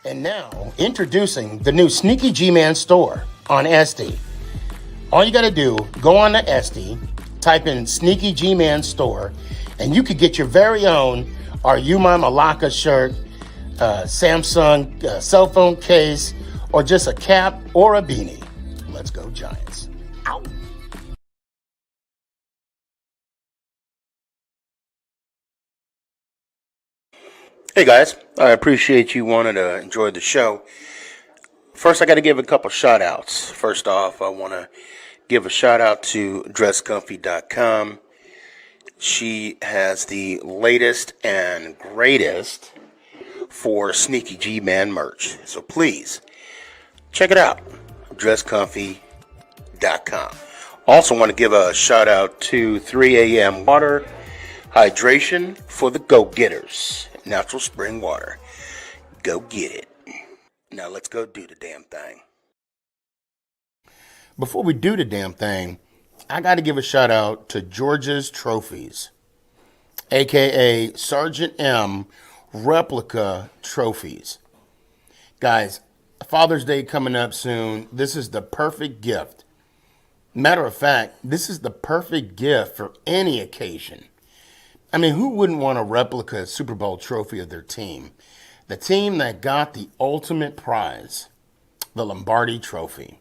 And now, introducing the new Sneaky G-Man store on Etsy. All you got to do, go on to Etsy, type in Sneaky G-Man store, and you could get your very own Are You My Malacca shirt, Samsung cell phone case, or just a cap or a beanie. Let's go Giants. Ow. Hey guys, I appreciate you wanting to enjoy the show. First, I got to give a couple shout outs. First off, I want to give a shout out to dresscomfy.com. She has the latest and greatest for Sneaky G-Man merch. So please, check it out. dresscomfy.com. Also want to give a shout out to 3 a.m. Water Hydration for the go-getters. Natural spring water. Go get it. Now let's go do the damn thing. Before we do the damn thing, I got to give a shout out to George's Trophies, aka Sergeant M Replica Trophies. Guys, Father's Day coming up soon. This is the perfect gift. Matter of fact, this is the perfect gift for any occasion. I mean, who wouldn't want a replica Super Bowl trophy of their team? The team that got the ultimate prize, the Lombardi Trophy.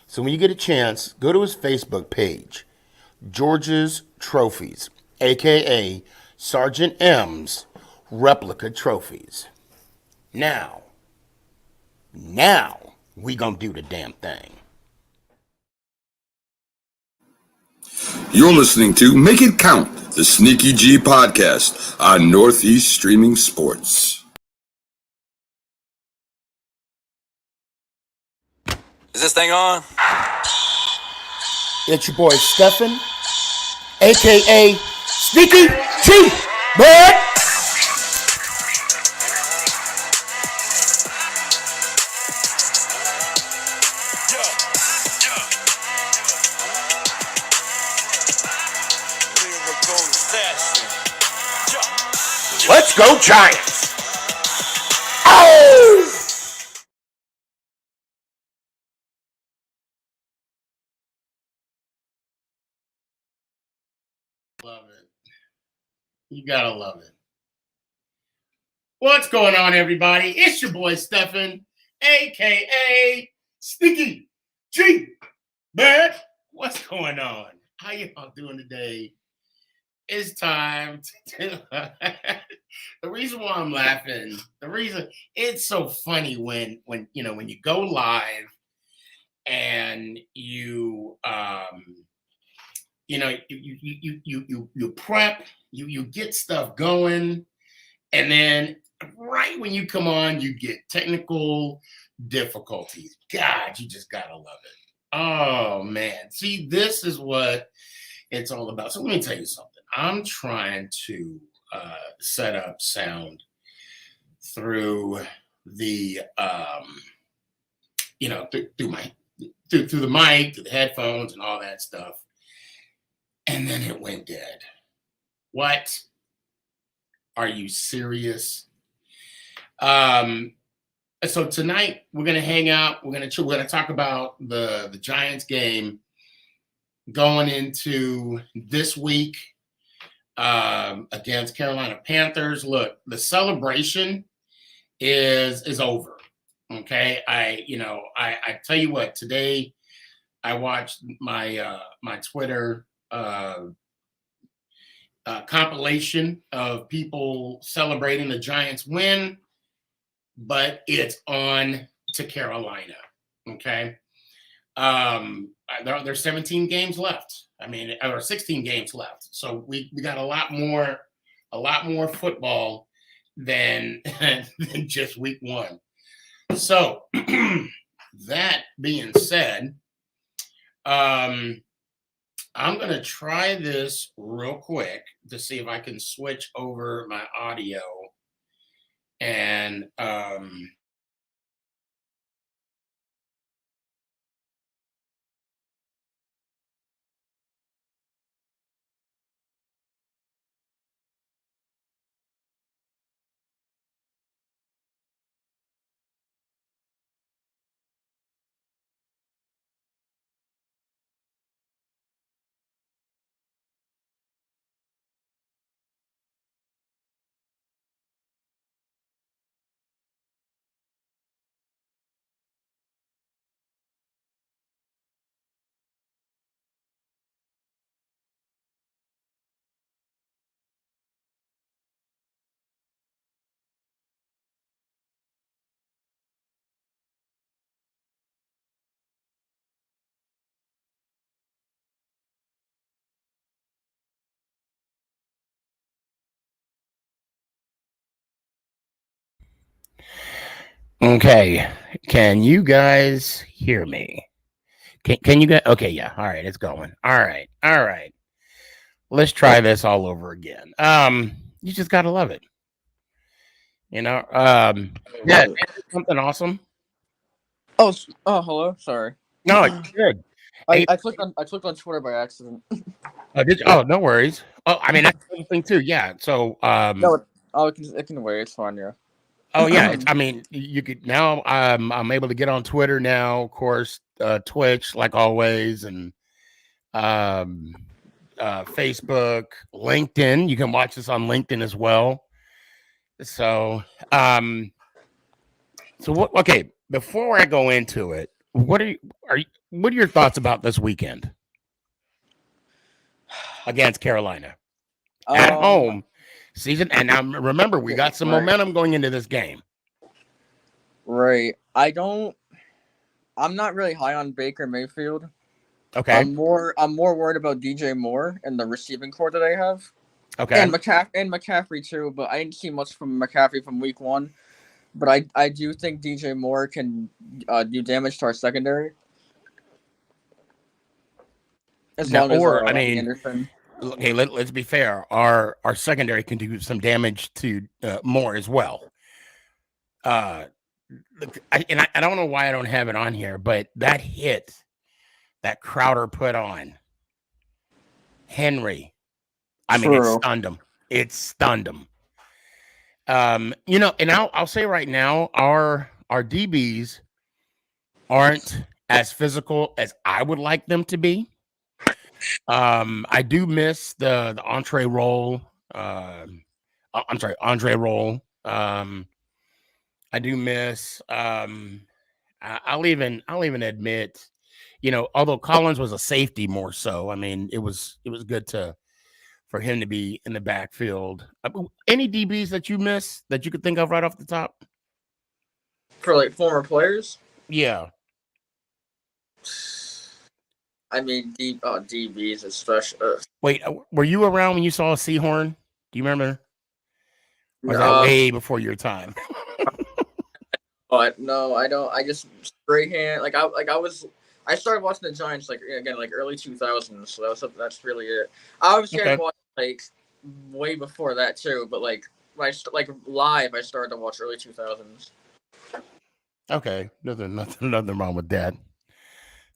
So when you get a chance, go to his Facebook page, George's Trophies, a.k.a. Sergeant M's Replica Trophies. Now, we gonna do the damn thing. You're listening to Make It Count, the Sneaky G podcast on Northeast Streaming Sports. Is this thing on? It's your boy Stefan, a.k.a. Sneaky G, bud. Let's go Giants! Oh! Love it. You gotta love it. What's going on, everybody? It's your boy Stefan, aka Sneaky G, man. What's going on? How y'all doing today? It's time to the reason why I'm laughing, it's so funny when you go live and you prep, you get stuff going, and then right when you come on, you get technical difficulties. God, you just gotta love it. Oh man. See, this is what it's all about. So let me tell you something. I'm trying to set up sound through the through the mic, through the headphones, and all that stuff. And then it went dead. What? Are you serious? So tonight we're gonna hang out. We're gonna talk about the Giants game going into this week against Carolina Panthers. Look, the celebration is over. Okay, I tell you what. Today, I watched my my Twitter compilation of people celebrating the Giants win, but it's on to Carolina. Okay, there's 17 games left. I mean, or 16 games left. So we got a lot more football than than just week one. So that being said, I'm gonna try this real quick to see if I can switch over my audio and Okay. Can you guys hear me? Can you guys? Okay, yeah. All right, it's going. All right. All right. Let's try this all over again. You just gotta love it. You know. Yeah, something awesome. Hello. Sorry. No, it's good. Hey, I clicked on Twitter by accident. no worries. Oh, I mean that's the thing too. Yeah. So, No, it can wait. It's fine. Yeah. oh yeah. I mean, you could now. I'm able to get on Twitter now. Of course, Twitch, like always, and um, Facebook, LinkedIn. You can watch this on LinkedIn as well. So, so what? Okay, before I go into it, what what are your thoughts about this weekend against Carolina at home? Season, and now remember, we got some momentum going into this game. Right. I'm not really high on Baker Mayfield. Okay. I'm more worried about DJ Moore and the receiving core that they have. Okay. And McCaffrey too, but I didn't see much from McCaffrey from week 1. But I do think DJ Moore can do damage to our secondary. Anderson. Okay, let's be fair. Our secondary can do some damage to Moore as well. I don't know why I don't have it on here, but that hit that Crowder put on Henry, I mean, it stunned him. It stunned him. You know, and I'll say right now, our DBs aren't as physical as I would like them to be. I do miss the entree roll. I'm sorry, Andre roll. I do miss. I'll even admit, you know, although Collins was a safety more so. I mean, it was good for him to be in the backfield. Any DBs that you miss that you could think of right off the top? For like former players? Yeah. I mean, DBs especially. Wait, were you around when you saw a Seahorn? Do you remember? Or was that way before your time? But no, I don't. I just straight hand. I started watching the Giants like early 2000s. So that's really it. I was started watching like way before that too. But like live, I started to watch early 2000s. Okay, nothing wrong with that.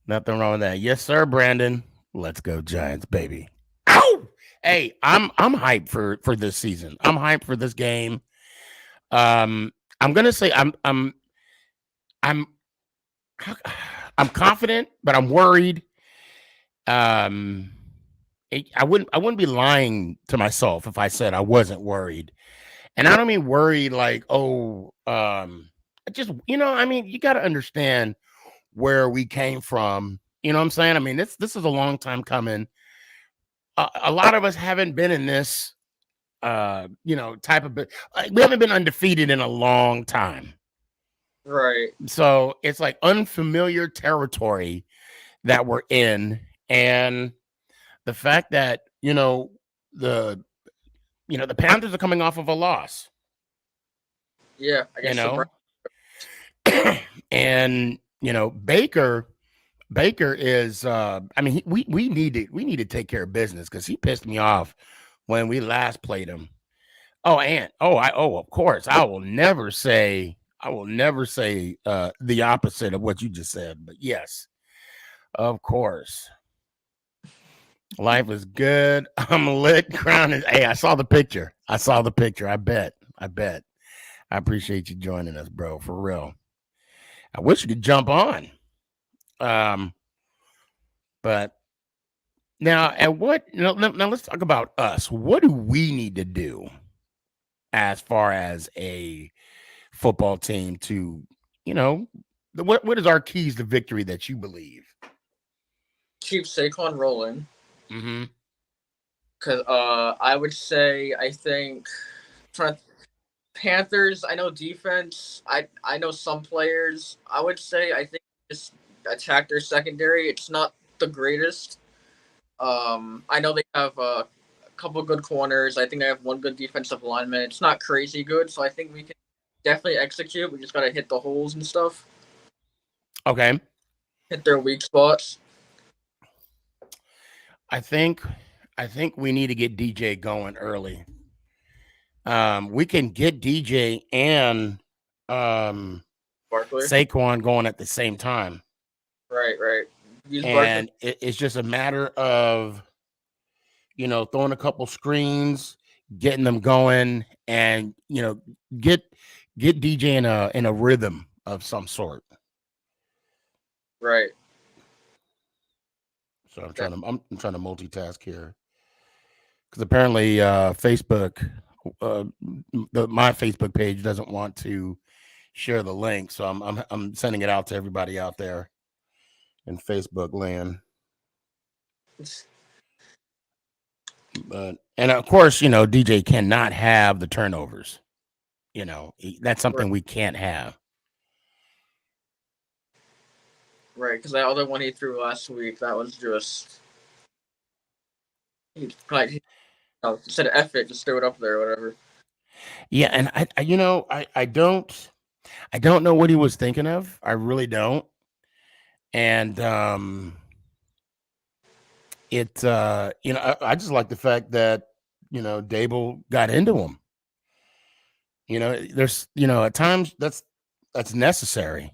Nothing wrong with that. Yes, sir, Brandon. Let's go Giants, baby. Ow! Hey, I'm hyped for this season. I'm hyped for this game. I'm gonna say I'm confident, but I'm worried. I wouldn't be lying to myself if I said I wasn't worried. And I don't mean worried like, just, you know, I mean, you got to understand where we came from. You know what I'm saying? I mean, this is a long time coming. A lot of us haven't been in this, you know, type of, we haven't been undefeated in a long time. Right. So it's like unfamiliar territory that we're in. And the fact that, you know, the Panthers are coming off of a loss. Yeah, I guess. You know, and you know, Baker is. I mean, we need to take care of business because he pissed me off when we last played him. Of course, I will never say the opposite of what you just said. But yes, of course. Life is good. I'm lit. Crown is. Hey, I saw the picture. I bet. I appreciate you joining us, bro. For real. I wish you could jump on. But now now let's talk about us. What do we need to do as far as a football team to, you know, what is our keys to victory that you believe? Keep Saquon rolling. Mm-hmm. Because I would say I think Panthers. I know defense. I know some players. I would say I think just attack their secondary. It's not the greatest. I know they have a couple good corners. I think they have one good defensive lineman. It's not crazy good, so I think we can definitely execute. We just gotta hit the holes and stuff. Okay. Hit their weak spots. I think we need to get DJ going early. We can get DJ and Barkley. Saquon going at the same time. Right. Use And it's just a matter of, throwing a couple screens, getting them going, and get DJ in a rhythm of some sort. Right. So I'm trying to multitask here, because apparently Facebook, my Facebook page doesn't want to share the link, so I'm sending it out to everybody out there in Facebook land. And of course, DJ cannot have the turnovers. That's something we can't have. Right, because that other one he threw last week, that was just instead of effort, just throw it up there or whatever. Yeah, and I don't know what he was thinking of. I really don't. And I just like the fact that Dable got into him. There's at times that's necessary.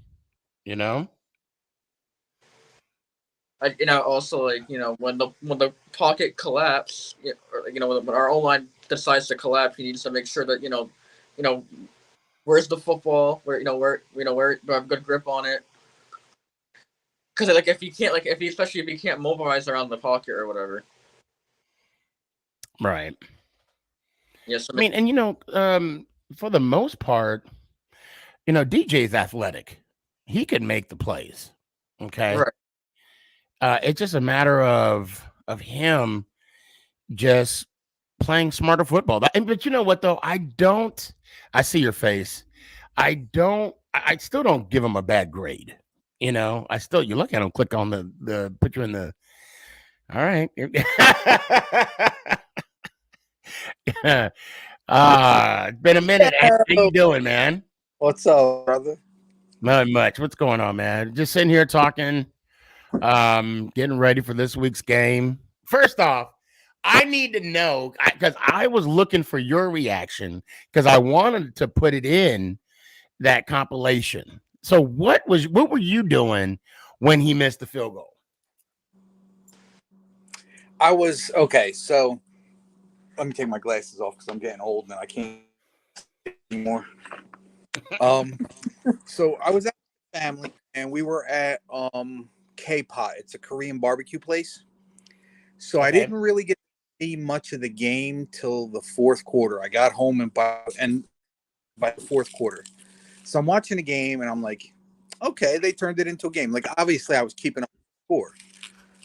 Also when the pocket collapse, or when our O-line decides to collapse, he needs to make sure that where's the football, where do I have good grip on it? Because especially if he can't mobilize around the pocket or whatever. Right. Yes. I mean, and for the most part, DJ's athletic. He can make the plays. Okay. Right. It's just a matter of him just playing smarter football. But you know what though? I see your face. I still don't give him a bad grade. You look at him, click on the picture in the. All right. It's been a minute. How you doing, man? What's up, brother? Not much. What's going on, man? Just sitting here talking, getting ready for this week's game. First off, I need to know, because I was looking for your reaction, because I wanted to put it in that compilation. So what were you doing when he missed the field goal? I was okay. So let me take my glasses off because I'm getting old and I can't anymore. So I was at the family and we were at K-Pot. It's a Korean barbecue place. So okay. I didn't really get to see much of the game till the fourth quarter. I got home by the fourth quarter. So I'm watching the game and I'm like, okay, they turned it into a game. Like obviously I was keeping up with the score.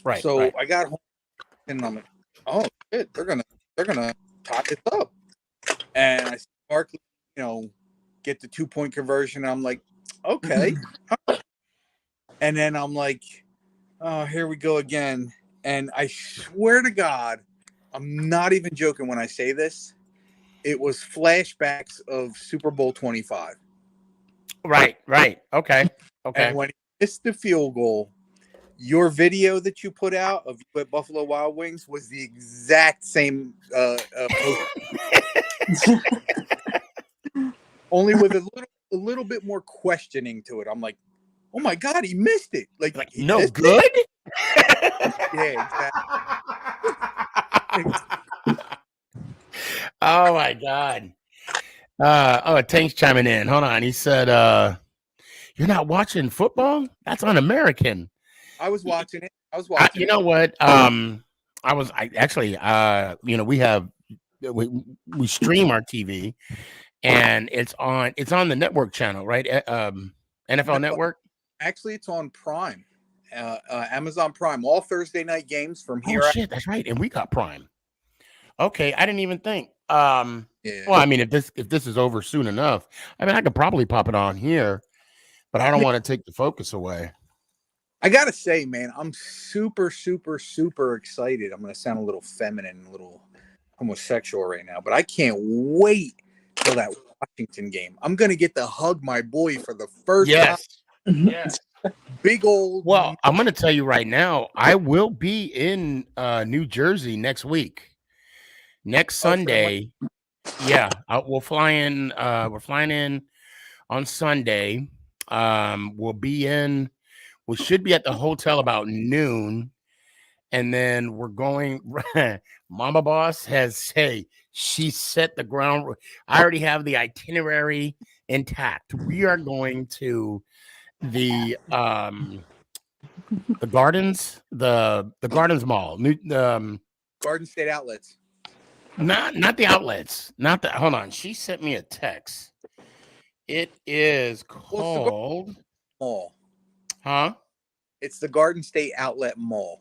Right. So right. I got home and I'm like, oh shit, they're gonna tie this up. And I see Barkley, get the 2-point conversion. I'm like, okay. And then I'm like, oh, here we go again. And I swear to God, I'm not even joking when I say this. It was flashbacks of Super Bowl 25. Right. Okay. And when he missed the field goal, your video that you put out of you at Buffalo Wild Wings was the exact same only with a little bit more questioning to it. I'm like, oh my God, he missed it. Like he no good? Yeah, exactly. Oh my God. Tank's chiming in. Hold on. He said, you're not watching football? That's un-American. I was watching it. You know what? We stream our TV, and it's on the network channel, right? NFL Network. Actually, it's on Prime, Amazon Prime. All Thursday night games from here. Oh shit, that's right, and we got Prime. Okay, I didn't even think. Yeah. Well, I mean, if this is over soon enough, I mean, I could probably pop it on here, but I don't want to take the focus away. I gotta say, man, I'm super, super, super excited. I'm gonna sound a little feminine, a little homosexual right now, but I can't wait till that Washington game. I'm gonna get to hug my boy for the first time. Yes. Yes. Big old. Well, I'm going to tell you right now, I will be in New Jersey next week. Next Sunday. Yeah, we'll fly in. We're flying in on Sunday. We'll be in. We should be at the hotel about noon, and then we're going. Mama Boss has she set the ground. I already have the itinerary intact. We are going to the Gardens, the Gardens Mall, Garden State Outlets. Not the outlets. Not the. Hold on. She sent me a text. It is called Mall. Huh? It's the Garden State Outlet Mall.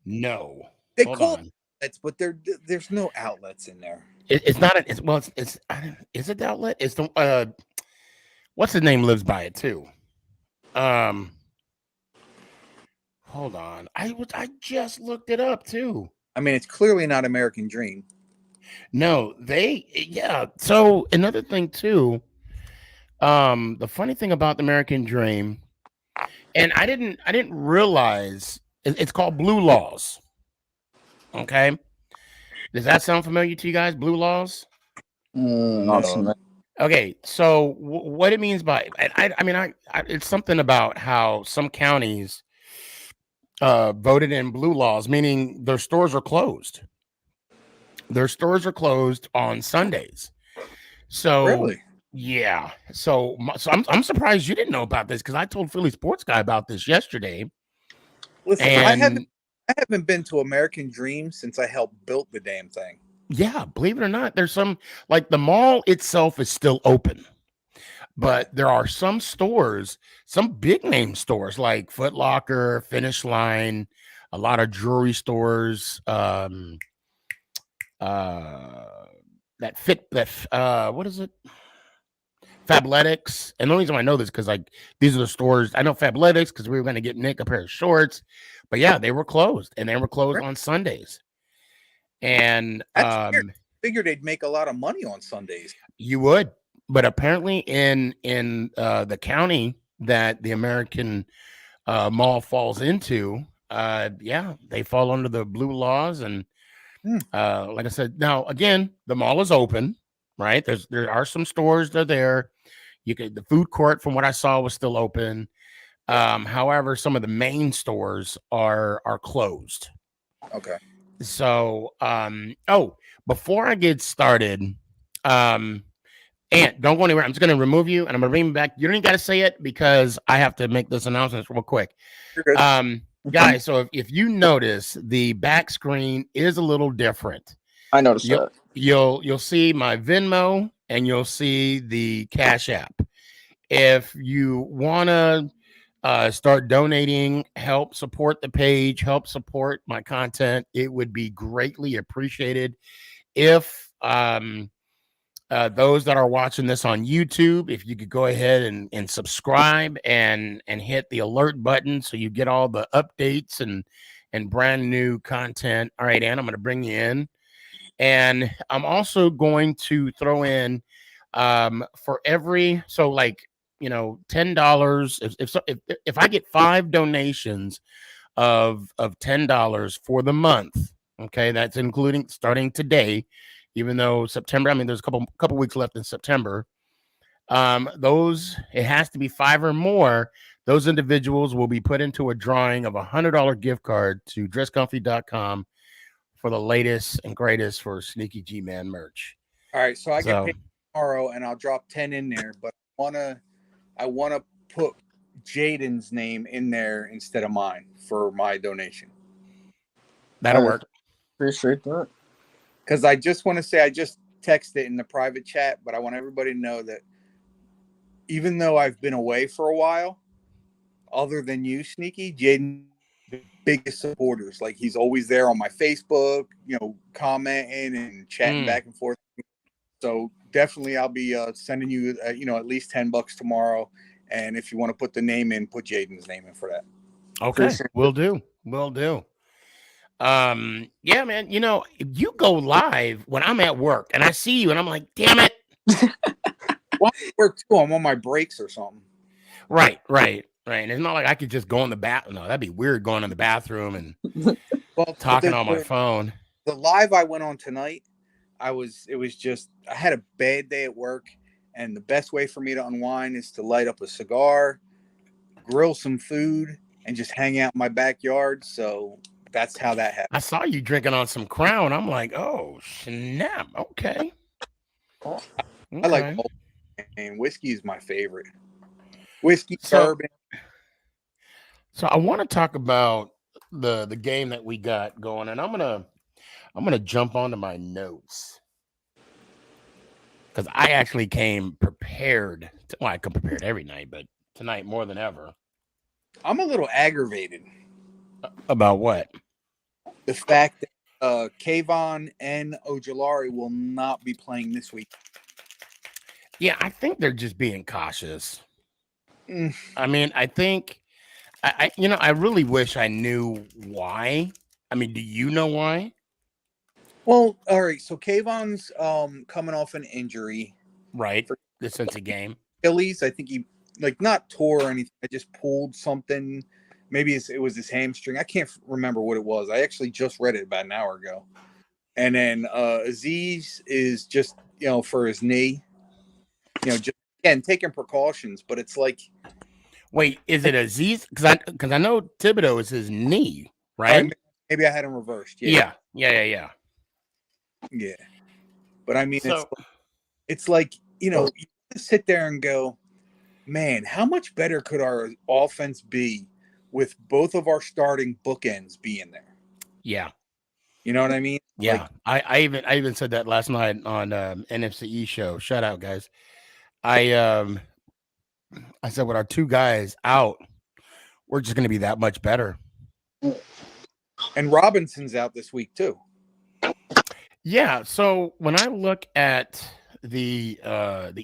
No. They Hold call on. it, but there's no outlets in there. It's not. It's. Is it the outlet? It's the. What's his name lives by it too. Hold on. I just looked it up too. I mean, it's clearly not American Dream. No, yeah. So another thing too. The funny thing about the American Dream, and I didn't realize it's called Blue Laws. Okay. Does that sound familiar to you guys? Blue Laws? Not familiar. Okay, so what it means by I mean it's something about how some counties voted in blue laws, meaning their stores are closed. Their stores are closed on Sundays. So Really? Yeah. So I'm surprised you didn't know about this because I told Philly Sports Guy about this yesterday. Listen, and I haven't been to American Dream since I helped build the damn thing. Yeah, believe it or not, there's some, like, the mall itself is still open, but there are some stores, some big name stores like Foot Locker, Finish Line, a lot of jewelry stores, what is it? Fabletics. And the only reason I know this because like these are the stores. I know Fabletics because we were going to get Nick a pair of shorts, but yeah, they were closed, and they were closed on Sundays. And figured they'd make a lot of money on Sundays. You would, but apparently in the county that the American Mall falls into, they fall under the blue laws. And like I said, now again, the mall is open, right? There are some stores that are there. The food court, from what I saw, was still open. However, some of the main stores are closed. Okay. So, before I get started, Ant, don't go anywhere. I'm just going to remove you and I'm going to bring you back. You don't even got to say it because I have to make this announcement real quick. Guys, so if you notice, the back screen is a little different. I noticed that. You'll see my Venmo and you'll see the Cash App. If you want to start donating, help support the page, help support my content, it would be greatly appreciated. If those that are watching this on YouTube, if you could go ahead and subscribe and hit the alert button so you get all the updates and brand new content. All right, Ann, I'm going to bring you in. And I'm also going to throw in for every, so like, $10. If I get 5 donations of $10 for the month, okay, that's including starting today, even though September, I mean, there's a couple weeks left in September. It has to be 5 or more. Those individuals will be put into a drawing of $100 gift card to dresscomfy.com for the latest and greatest for Sneaky G Man merch. All right, so I get paid tomorrow, and I'll drop 10 in there, but I want to put Jaden's name in there instead of mine for my donation. That'll work. Appreciate that. Because I just want to say, I just texted it in the private chat, but I want everybody to know that even though I've been away for a while, other than you, Sneaky, Jaden, the biggest supporters. Like, he's always there on my Facebook, commenting and chatting back and forth. So definitely I'll be sending you, at least $10 tomorrow. And if you want to put the name in, put Jaden's name in for that. Okay. Will do. Yeah, man, you go live when I'm at work and I see you and I'm like, damn it, Well, I work too. I'm on my breaks or something. Right. And it's not like I could just go in the bathroom. No, that'd be weird going in the bathroom and talking on my phone. The live I went on tonight, I had a bad day at work, and the best way for me to unwind is to light up a cigar, grill some food, and just hang out in my backyard. So that's how that happened. I saw you drinking on some Crown. I'm like, oh snap. Okay. I like both, and whiskey is my favorite. Whiskey, bourbon. So I want to talk about the game that we got going, and I'm gonna jump onto my notes because I actually came prepared. I come prepared every night, but tonight more than ever. I'm a little aggravated. About what? The fact that Kayvon and Ojulari will not be playing this week. Yeah, I think they're just being cautious. I mean, I think I really wish I knew why. I mean, do you know why? Well, all right. So Kayvon's coming off an injury, right? For the Cincy game, Achilles. I think he not tore or anything. I just pulled something. Maybe it was his hamstring. I can't remember what it was. I actually just read it about an hour ago. And then Aziz is just for his knee. Just again taking precautions, but it's like. Wait, is it Aziz? Because I know Thibodeau is his knee, right? Maybe I had him reversed. Yeah. Yeah. But I mean, it's like you sit there and go, man, how much better could our offense be with both of our starting bookends being there? Yeah. You know what I mean? Yeah. I even said that last night on NFCE show. Shout out, guys. I said with our two guys out, we're just going to be that much better. And Robinson's out this week too. Yeah. So when I look at the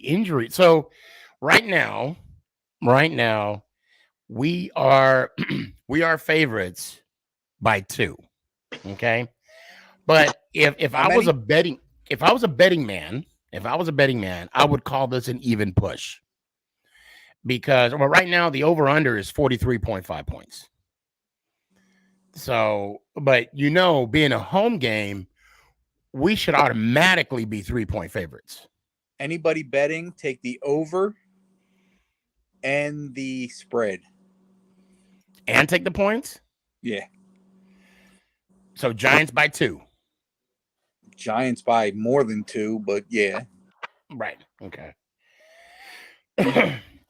injury, so right now, we are favorites by 2. Okay. But if I was a betting man, I would call this an even push. Because right now the over-under is 43.5 points. So, but being a home game, we should automatically be 3-point favorites. Anybody betting, take the over and the spread. And take the points? Yeah. So Giants by 2. Giants by more than 2, but yeah. Right. Okay.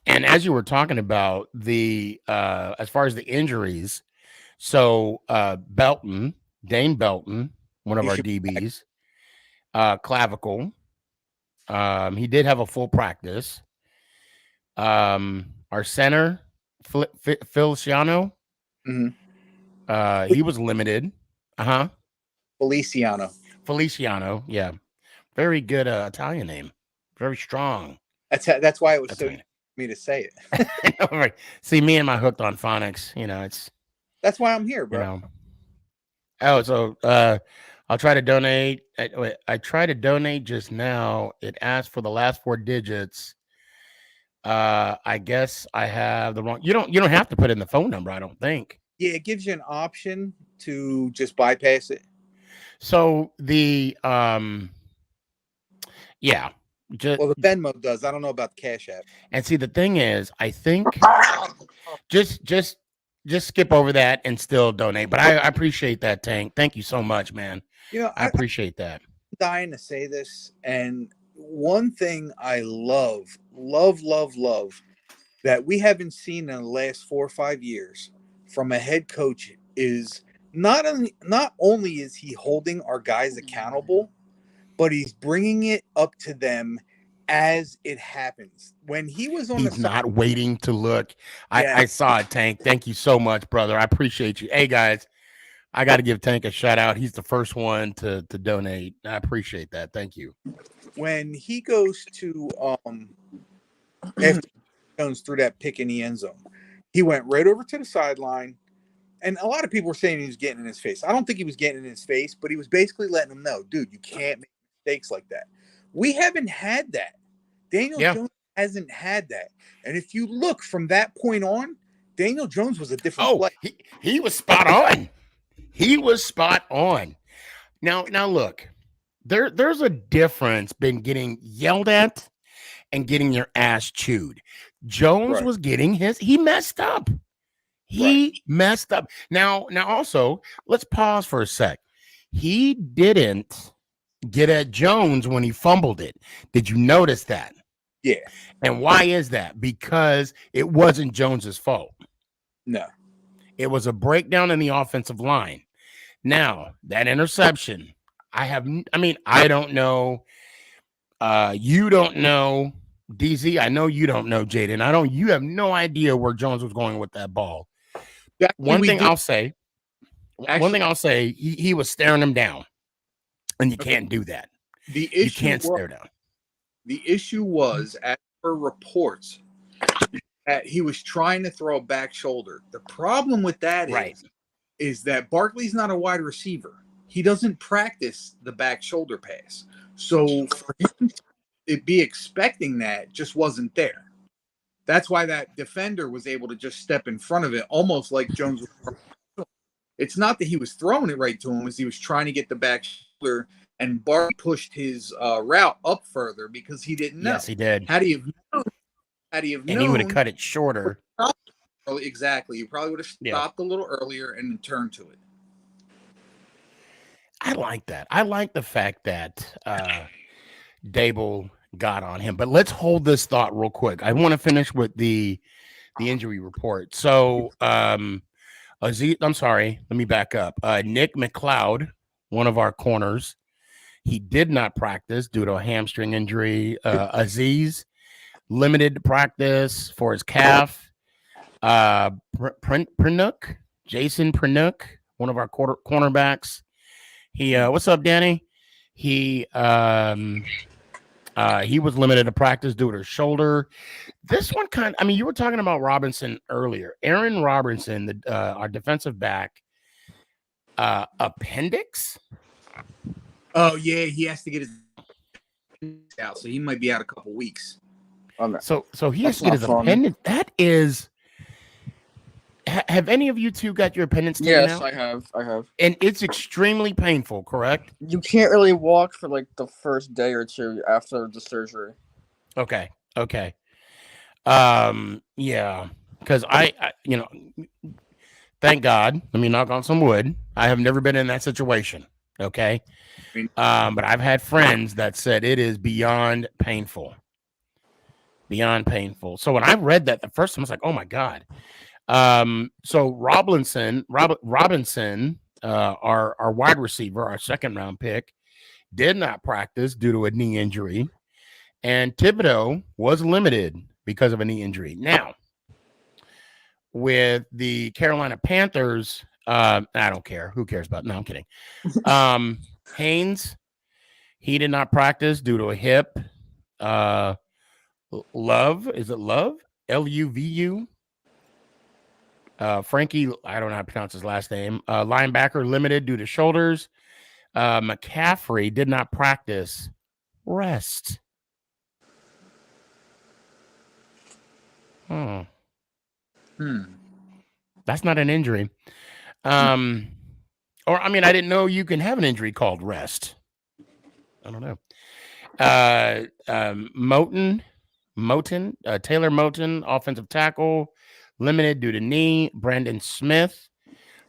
And as you were talking about the as far as the injuries, so Dane Belton, one of our DBs, clavicle. He did have a full practice. Our center, Feliciano, he was limited. Feliciano, yeah. Very good Italian name. Very strong. That's why it was so easy for me to say it. Right. See, me and my hooked on phonics, that's why I'm here, bro. So I'll try to donate. I tried to donate just now. It asked for the last 4 digits. I guess I have the wrong. You don't have to put in the phone number, I don't think. Yeah, it gives you an option to just bypass it. So the the Venmo does. I don't know about the Cash App. And see, the thing is, I think just skip over that and still donate. But I appreciate that, Tank. Thank you so much, man. I appreciate that. I'm dying to say this, and one thing I love that we haven't seen in the last 4 or 5 years from a head coach is not only is he holding our guys accountable, but he's bringing it up to them as it happens. When he was on he's not waiting to look. I saw it, Tank. Thank you so much, brother. I appreciate you. Hey, guys, I got to give Tank a shout out. He's the first one to donate. I appreciate that. Thank you. When he goes to after Jones threw that pick in the end zone, he went right over to the sideline. And a lot of people were saying he was getting in his face. I don't think he was getting in his face, but he was basically letting him know, dude, you can't make mistakes like that. We haven't had that Daniel Jones hasn't had that. And if you look from that point on, Daniel Jones was a different player. He was spot on. He was spot on. Now look, there's a difference been getting yelled at and getting your ass chewed. Jones was getting he messed up. He messed up. Now also, let's pause for a sec. He didn't get at Jones when he fumbled it. Did you notice that? Yeah. And why is that? Because it wasn't Jones's fault. No. It was a breakdown in the offensive line. Now, that interception, I don't know. You don't know, DZ. I know you don't know, Jaden. You have no idea where Jones was going with that ball. One thing I'll say, he was staring him down. And you can't do that. You can't stare down. The issue was, as per reports, that he was trying to throw a back shoulder. The problem with that is that Barkley's not a wide receiver. He doesn't practice the back shoulder pass. So for him to be expecting that just wasn't there. That's why that defender was able to just step in front of it, almost like Jones was. It's not that he was throwing it right to him, as he was trying to get the back shoulder, and Barkley pushed his route up further because he didn't know. Yes, he did. Had he have known, and he would have cut it shorter. Exactly. You probably would have stopped a little earlier and turned to it. I like that. I like the fact that Dable got on him. But let's hold this thought real quick. I want to finish with the injury report. So, I'm sorry. Let me back up. Nick McLeod, one of our corners, he did not practice due to a hamstring injury. Aziz, limited practice for his calf. Pernuk, Jason Pernuk, one of our cornerbacks. He, what's up, Danny? He was limited to practice due to his shoulder. This one you were talking about Robinson earlier. Aaron Robinson, our defensive back, appendix. Oh yeah, he has to get his out, so he might be out a couple weeks. So he has to get his appendix. That is. Have any of you two got your appendix taken out? Yes, I have. And it's extremely painful, correct? You can't really walk for like the first day or two after the surgery. Okay. Yeah, because I thank God. Let me knock on some wood. I have never been in that situation. Okay. But I've had friends that said it is beyond painful. So when I read that the first time, I was like, oh my God. So Robinson, our wide receiver, our second round pick, did not practice due to a knee injury, and Thibodeau was limited because of a knee injury. Now, with the Carolina Panthers, I don't care. Who cares about? No, I'm kidding. Haynes, he did not practice due to a hip. Love, is it Love? Luvu. Frankie, I don't know how to pronounce his last name. Linebacker limited due to shoulders. McCaffrey did not practice. Rest. That's not an injury. I didn't know you can have an injury called rest. I don't know. Taylor Moton, offensive tackle, limited due to knee. Brandon Smith,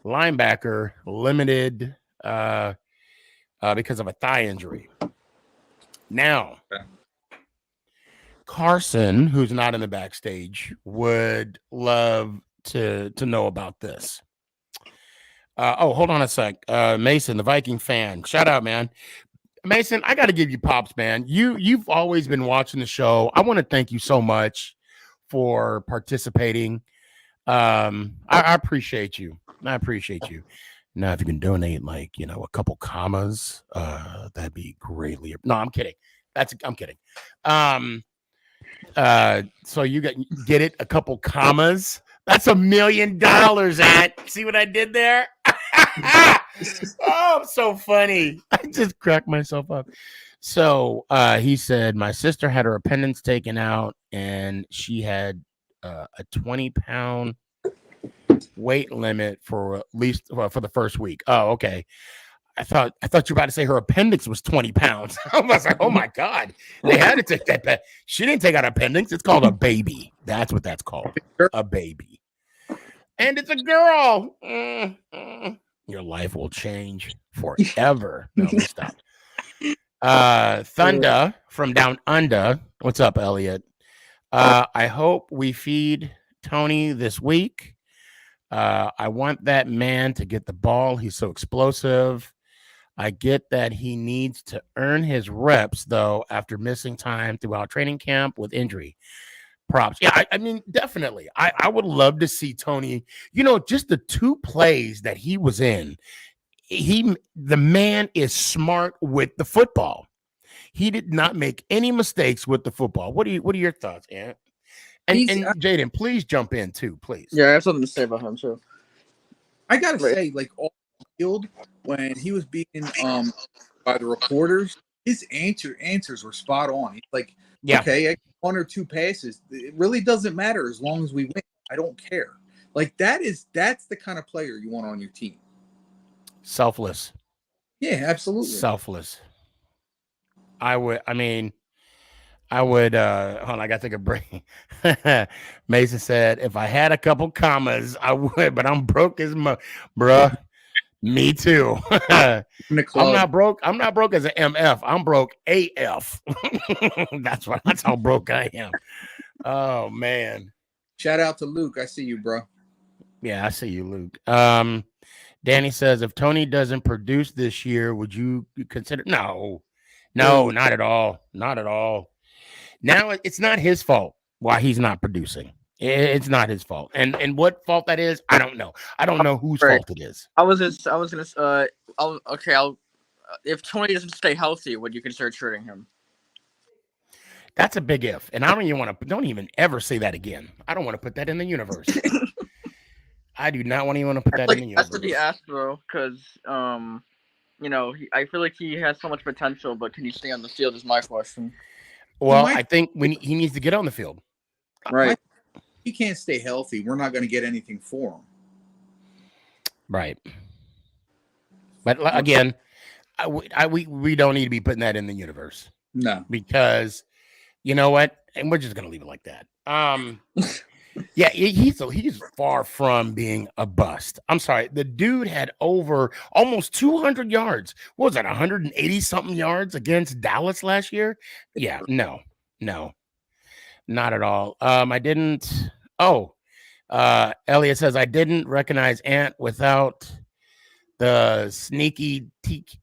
linebacker, limited because of a thigh injury. Now, Carson, who's not in the backstage, would love to know about this. Hold on a sec. Mason, the Viking fan. Shout out, man. Mason, I got to give you props, man. You've always been watching the show. I want to thank you so much for participating. I appreciate you. Now, if you can donate a couple commas, that'd be greatly. No, I'm kidding. I'm kidding. So you get it, a couple commas. That's $1 million. See what I did there? Oh, so funny. I just cracked myself up. So he said, my sister had her appendix taken out and she had a 20-pound weight limit for at least for the first week. Oh, okay. I thought you were about to say her appendix was 20 pounds. I was like, oh my God, they had to take that back. She didn't take out appendix. It's called a baby. That's what that's called. A baby. And it's a girl. Your life will change forever. No, let me stop. Thunder from down under. What's up, Elliot? I hope we feed Tony this week. I want that man to get the ball. He's so explosive. I get that he needs to earn his reps, though, after missing time throughout training camp with injury. Props. Yeah, I mean, definitely. I would love to see Tony, just the 2 plays that he was in. The man is smart with the football. He did not make any mistakes with the football. What are your thoughts, Ant? And Jaden, please jump in too, please. Yeah, I have something to say about him too. I gotta say, like all field when he was being by the reporters, his answers were spot on. He's like, okay, I got 1 or 2 passes. It really doesn't matter as long as we win. I don't care. Like that's the kind of player you want on your team. Selfless. Yeah, absolutely. Selfless. I would, hold on, I got to take a break. Mason said, if I had a couple commas, I would, but I'm broke as bruh. Me too. I'm not broke as an MF. I'm broke AF. That's how broke I am. Oh man. Shout out to Luke. I see you, bro. Yeah, I see you, Luke. Danny says, if Tony doesn't produce this year, would you consider? No, not at all. Not at all. Now it's not his fault why he's not producing. It's not his fault. And what fault that is, I don't know. I don't know whose fault it is. If Tony doesn't stay healthy, would you consider trading him? That's a big if. And I don't even ever say that again. I don't want to put that in the universe. I do not want anyone to put that in the universe. That's what he asked, bro, because I feel like he has so much potential, but can he stay on the field is my question. Well, I think he needs to get on the field. Right. He can't stay healthy. We're not going to get anything for him. Right. But again, we don't need to be putting that in the universe. No. Because you know what? And we're just going to leave it like that. Yeah, he's far from being a bust. I'm sorry. The dude had over almost 200 yards. What was that, 180 something yards against Dallas last year? Yeah, no, not at all. I didn't. Oh, Elliot says, I didn't recognize Ant without the sneaky teak.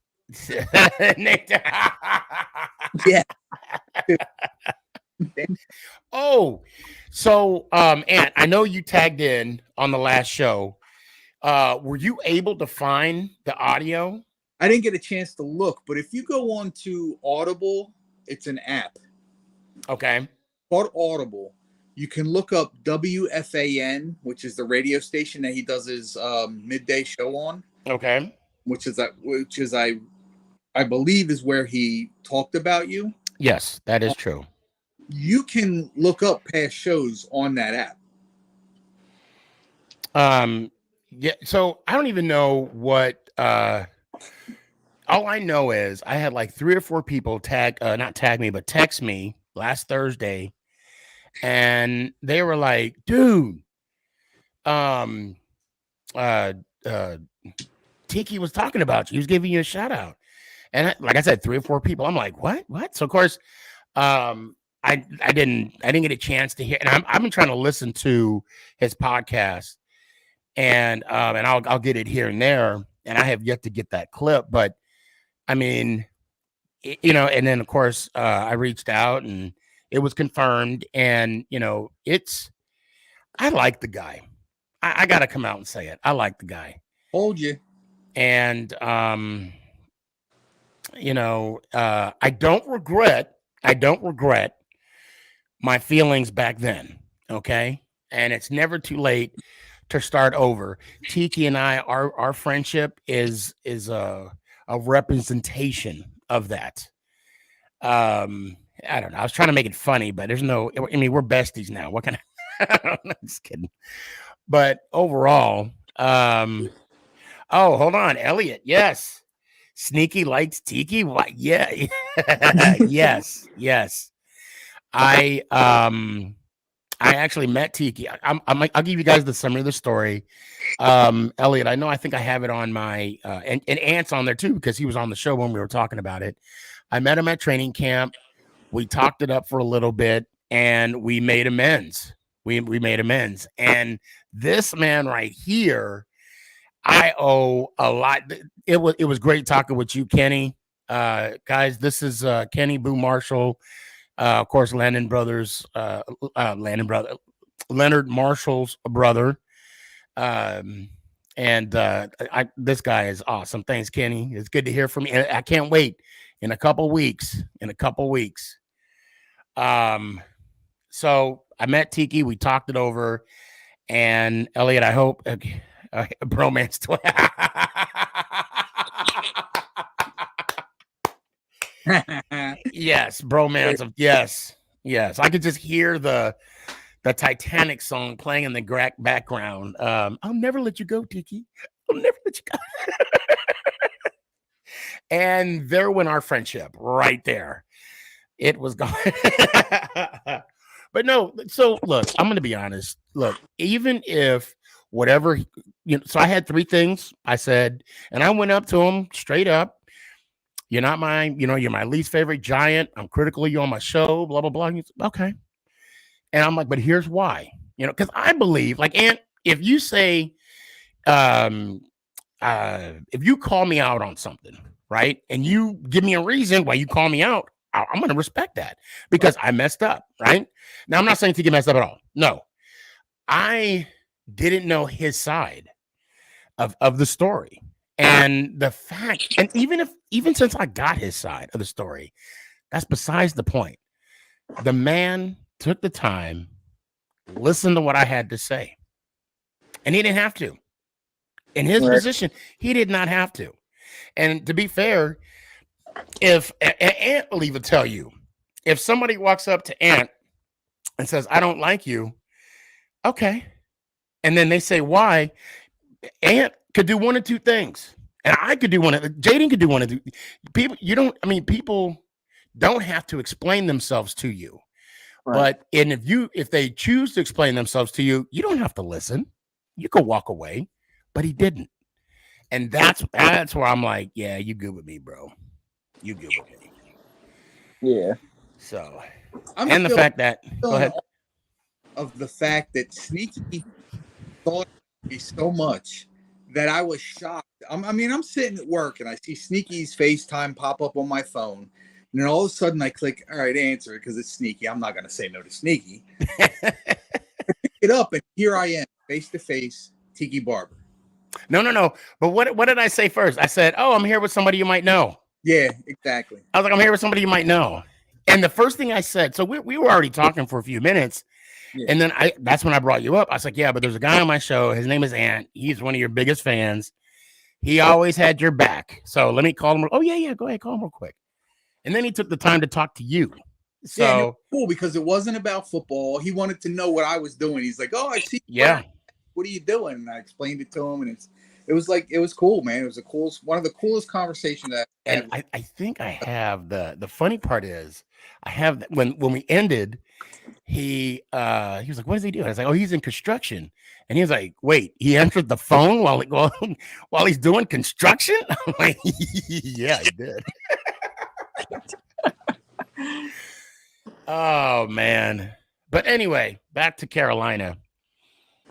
Yeah. Oh, so Ant, I know you tagged in on the last show. Were you able to find the audio? I didn't get a chance to look, but if you go on to Audible, it's an app. Okay. Called Audible. You can look up WFAN, which is the radio station that he does his midday show on. Okay. Which is I believe is where he talked about you. Yes, that is true. You can look up past shows on that app. Yeah, so I don't even know what all I know is I had like 3 or 4 people not tag me, but text me last Thursday, and they were like, dude, Tiki was talking about you. He was giving you a shout out. And like I said, 3 or 4 people. I'm like, what? So of course, I didn't get a chance to hear, and I've been trying to listen to his podcast, and I'll get it here and there, and I have yet to get that clip. But I mean, and then of course I reached out, and it was confirmed, and I like the guy. I got to come out and say it. I like the guy. Hold you. And I don't regret my feelings back then. Okay. And it's never too late to start over. Tiki and I, our friendship is a representation of that. I don't know. I was trying to make it funny, but there's no. I mean, we're besties now. What kind of? I'm just kidding. But overall, oh, hold on, Elliot. Yes, Sneaky likes Tiki. What? Yeah, yes, yes. I actually met Tiki. I'll give you guys the summary of the story. Elliot, I think I have it on my and Ant's on there too because he was on the show when we were talking about it. I met him at training camp. We talked it up for a little bit and we made amends. We made amends. And this man right here, I owe a lot. It was great talking with you, Kenny. Guys, this is Kenny Boo Marshall. Of course, Leonard Marshall's brother. This guy is awesome. Thanks, Kenny. It's good to hear from you. And I can't wait in a couple weeks. So I met Tiki. We talked it over. And Elliot, I hope bromance. Yes, bromance. Yes. I could just hear the Titanic song playing in the background. I'll never let you go, Tiki. I'll never let you go. And there went our friendship right there. It was gone. But no, so look, I'm going to be honest. Look, even if whatever, so I had 3 things I said, and I went up to him straight up. You're not mine. You're my least favorite Giant. I'm critical of you on my show, blah, blah, blah. And he's, okay. And I'm like, but here's why, because I believe, like, Ant, if you say, if you call me out on something, right, and you give me a reason why you call me out, I'm going to respect that because I messed up, right? Now, I'm not saying to get messed up at all. No, I didn't know his side of the story. And the fact, and even since I got his side of the story, that's besides the point. The man took the time, listened to what I had to say, and he didn't have to. In his position, he did not have to. And to be fair, if Ant will even tell you, if somebody walks up to Ant and says, I don't like you, okay. And then they say, why? Ant could do one of 2 things. And I could do one of Jaden could do one of 2. People don't have to explain themselves to you. Right. But if they choose to explain themselves to you, you don't have to listen. You could walk away. But he didn't. And that's where I'm like, yeah, you good with me, bro. You good with me. Yeah. So, and the fact that, go ahead. Of the fact that Sneaky thought me so much that I was shocked. I'm sitting at work and I see Sneaky's FaceTime pop up on my phone. And then all of a sudden I click, all right, answer it because it's Sneaky. I'm not going to say no to Sneaky. Pick it up and here I am, face to face, Tiki Barber. No. But what did I say first? I said, oh, I'm here with somebody you might know. Yeah, exactly. I was like, I'm here with somebody you might know. And the first thing I said, so we were already talking for a few minutes. Yeah. And then that's when I brought you up. I was like, yeah, but there's a guy on my show. His name is Ant. He's one of your biggest fans. He always had your back. So let me call him. Oh, yeah. Go ahead. Call him real quick. And then he took the time to talk to you. So yeah, cool, because it wasn't about football. He wanted to know what I was doing. He's like, oh, I see. Yeah. What are you doing? And I explained it to him. And it was cool, man. It was one of the coolest conversations that I had. And I think I have the funny part is I have when we ended, he was like, what does he do? I was like, oh, he's in construction. And he was like, wait, he answered the phone while he's doing construction? I'm like, yeah, he did. Oh man. But anyway, back to Carolina.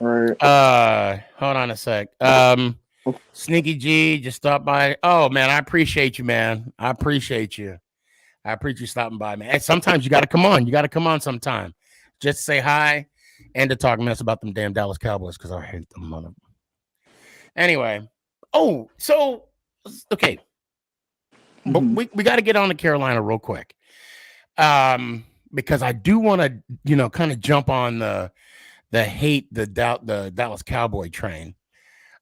All right. Hold on a sec. Sneaky G just stopped by. Oh man, I appreciate you, man. I appreciate you stopping by, man. And sometimes you got to come on. You got to come on sometime. Just say hi and to talk mess about them damn Dallas Cowboys because I hate them, mother. Anyway. Oh, so okay. But we got to get on to Carolina real quick. Because I do want to, kind of jump on the Dallas Cowboy train.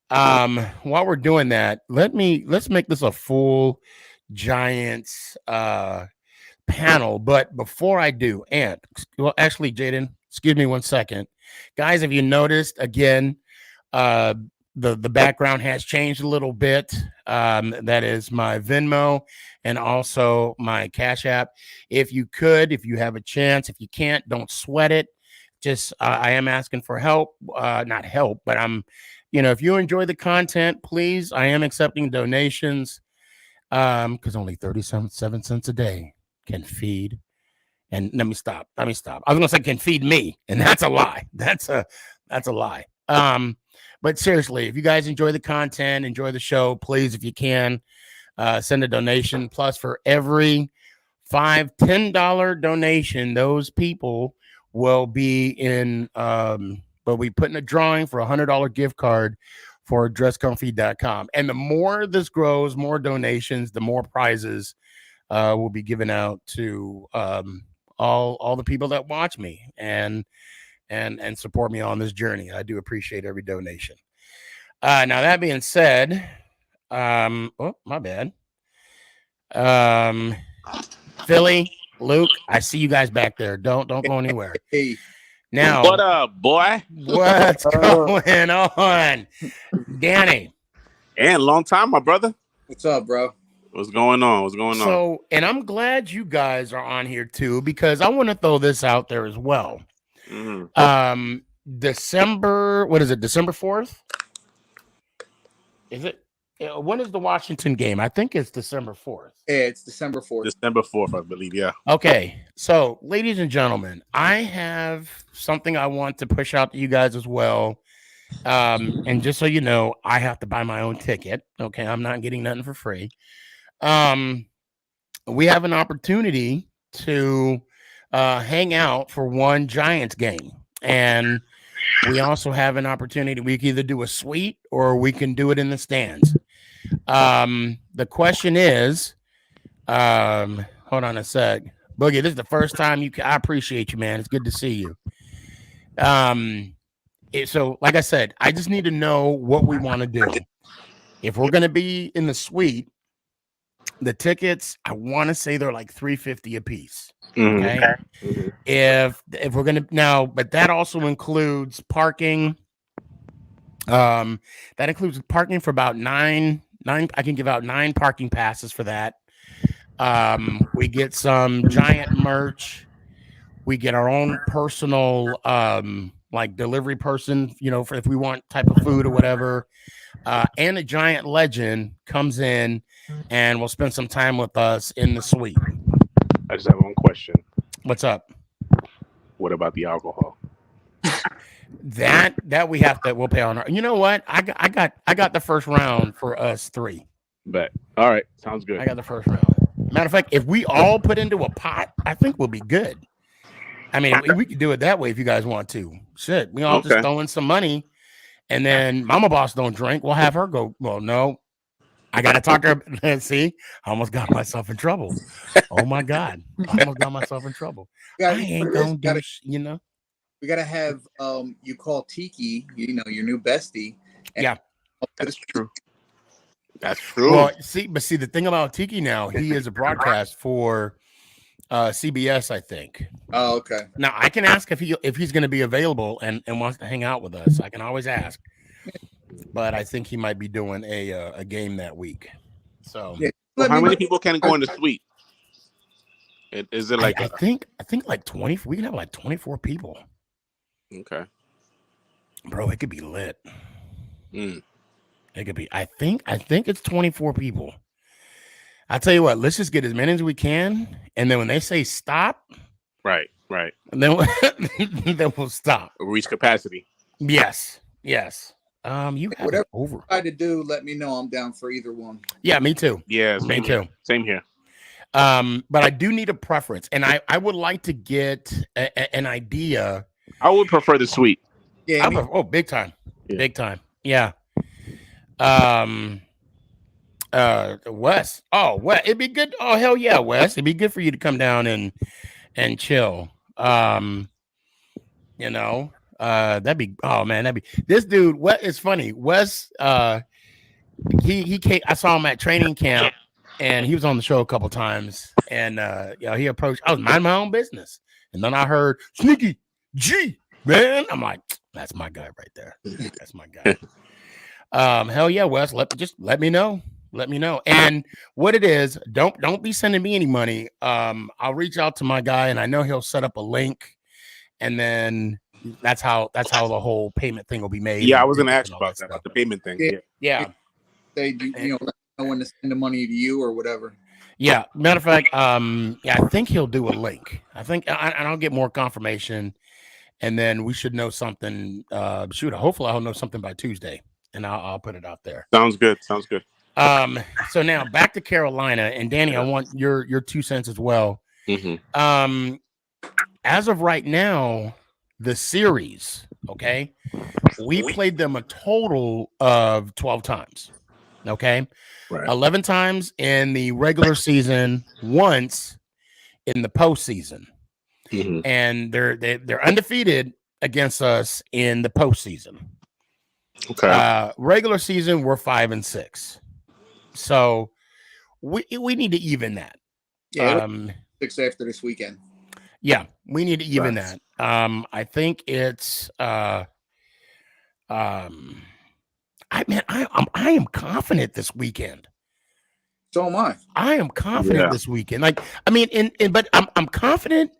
While we're doing that, let's make this a full Giants panel. But before I do, and well, actually, Jaden, excuse me 1 second, guys. If you noticed, again, the background has changed a little bit. That is my Venmo and also my Cash App. If you have a chance, if you can't, don't sweat it. Just I am asking for help, not help, but I'm, if you enjoy the content, please, I am accepting donations. Because only 37 cents a day can feed. And let me stop. I was gonna say can feed me, and that's a lie. That's a lie. But seriously, if you guys enjoy the content, enjoy the show, please, if you can, send a donation. Plus, for every $10 donation, those people will be in but we put in a drawing for $100 gift card for dresscomfy.com. And the more this grows, more donations, the more prizes will be given out to all the people that watch me and support me on this journey. I do appreciate every donation. Now that being said, oh, my bad. Philly, Luke, I see you guys back there. Don't go anywhere. Hey, now, what up, boy? What's going on, Danny? And long time, my brother. What's up, bro? What's going on? So, and I'm glad you guys are on here too, because I want to throw this out there as well. Mm-hmm. December 4th? Is it? When is the Washington game? I think it's December 4th. Yeah, it's December 4th. December 4th, I believe, yeah. Okay, so ladies and gentlemen, I have something I want to push out to you guys as well. And just so you know, I have to buy my own ticket. Okay, I'm not getting nothing for free. We have an opportunity to hang out for one Giants game. And we also have an opportunity. We can either do a suite or we can do it in the stands. The question is, hold on a sec. Boogie, this is the first time I appreciate you, man. It's good to see you. So like I said, I just need to know what we want to do. If we're going to be in the suite, the tickets, I want to say they're like $350 a piece. Okay. Mm-hmm. If we're going to now, but that also includes parking. That includes parking for about nine. I can give out 9 parking passes for that. We get some Giant merch. We get our own personal, like delivery person, for if we want type of food or whatever. And a Giant legend comes in and will spend some time with us in the suite. I just have one question. What's up? What about the alcohol? That we'll pay on. You know what? I got the first round for us 3. Bet. All right, sounds good. I got the first round. Matter of fact, if we all put into a pot, I think we'll be good. I mean, we could do it that way if you guys want to. Shit, we all just throw in some money, and then Mama Boss don't drink. We'll have her go. Well, no, I gotta talk to her. See, I almost got myself in trouble. Oh my God, I almost got myself in trouble. I ain't gonna do, We gotta have you call Tiki, your new bestie. Yeah, that's true. That's true. Well, see, the thing about Tiki now, he is a broadcast for CBS, I think. Oh, okay. Now I can ask if he's going to be available and wants to hang out with us. I can always ask, but I think he might be doing a game that week. So, yeah. Well, how many people can go in the suite? Is it like I think like 20? We can have like 24 people. Okay, bro, it could be lit. It could be. I think it's 24 people. I tell you what, let's just get as many as we can, and then when they say stop, right, and then we'll stop. Reach capacity. Yes. You have whatever over. you try to do. Let me know. I'm down for either one. Yeah, me too. Yeah, me too. Same here. But I do need a preference, and I would like to get an idea. I would prefer the suite. Yeah. Big time. Yeah. Big time. Yeah. Wes. Oh, Wes. It'd be good. Oh, hell yeah, Wes. It'd be good for you to come down and chill. That'd be. Oh man, that'd be. This dude. What is funny? Wes. He came. I saw him at training camp, and he was on the show a couple times, and he approached. I was minding my own business, and then I heard Sneaky G, man. I'm like, that's my guy right there. That's my guy. Hell yeah, Wes. Let me know. Let me know. And what it is, don't be sending me any money. I'll reach out to my guy, and I know he'll set up a link, and then that's how the whole payment thing will be made. Yeah, I was gonna ask about that, about the payment thing. Yeah. They do, let know when to send the money to you or whatever. Yeah. Matter of fact, I think he'll do a link. I think I'll get more confirmation, and then we should know something. Hopefully I'll know something by Tuesday, and I'll put it out there. Sounds good. So now back to Carolina, and Danny, I want your 2 cents as well. Mm-hmm. As of right now, the series, okay, we played them a total of 12 times. Okay, Right. 11 times in the regular season, once in the postseason, and they're undefeated against us in the postseason. Okay. Regular season, we're 5-6, so we need to even that. Yeah, 6 after this weekend. Yeah, we need to even that. I think it's I am confident this weekend. So am I. I am confident this weekend. Like, I mean, but I'm confident,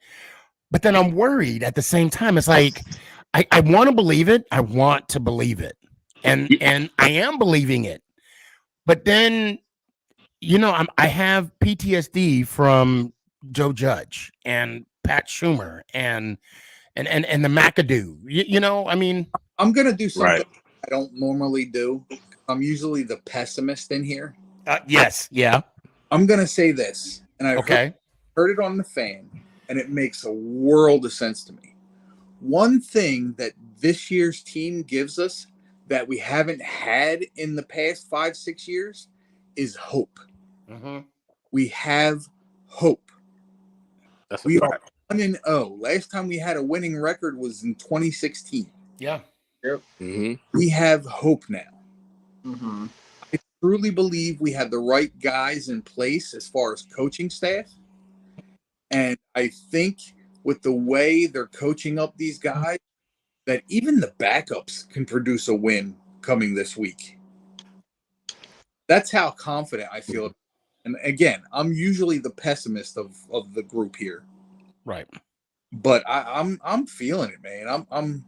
but then I'm worried at the same time. It's like I want to believe it. I want to believe it, and I am believing it. But then, I have PTSD from Joe Judge and Pat Schumer and the McAdoo. I mean, I'm gonna do something I don't normally do. I'm usually the pessimist in here. Yes, yeah. I'm gonna say this, and I've heard it on the fan, and it makes a world of sense to me. One thing that this year's team gives us that we haven't had in the past 5-6 years is hope. Mm-hmm. We have hope. We are 1-0. Last time we had a winning record was in 2016. Yeah. Yep. Mm-hmm. We have hope now. Mm-hmm. I truly believe we have the right guys in place as far as coaching staff. And I think with the way they're coaching up these guys, that even the backups can produce a win coming this week. That's how confident I feel. And again, I'm usually the pessimist of the group here. Right. But I'm feeling it, man. I'm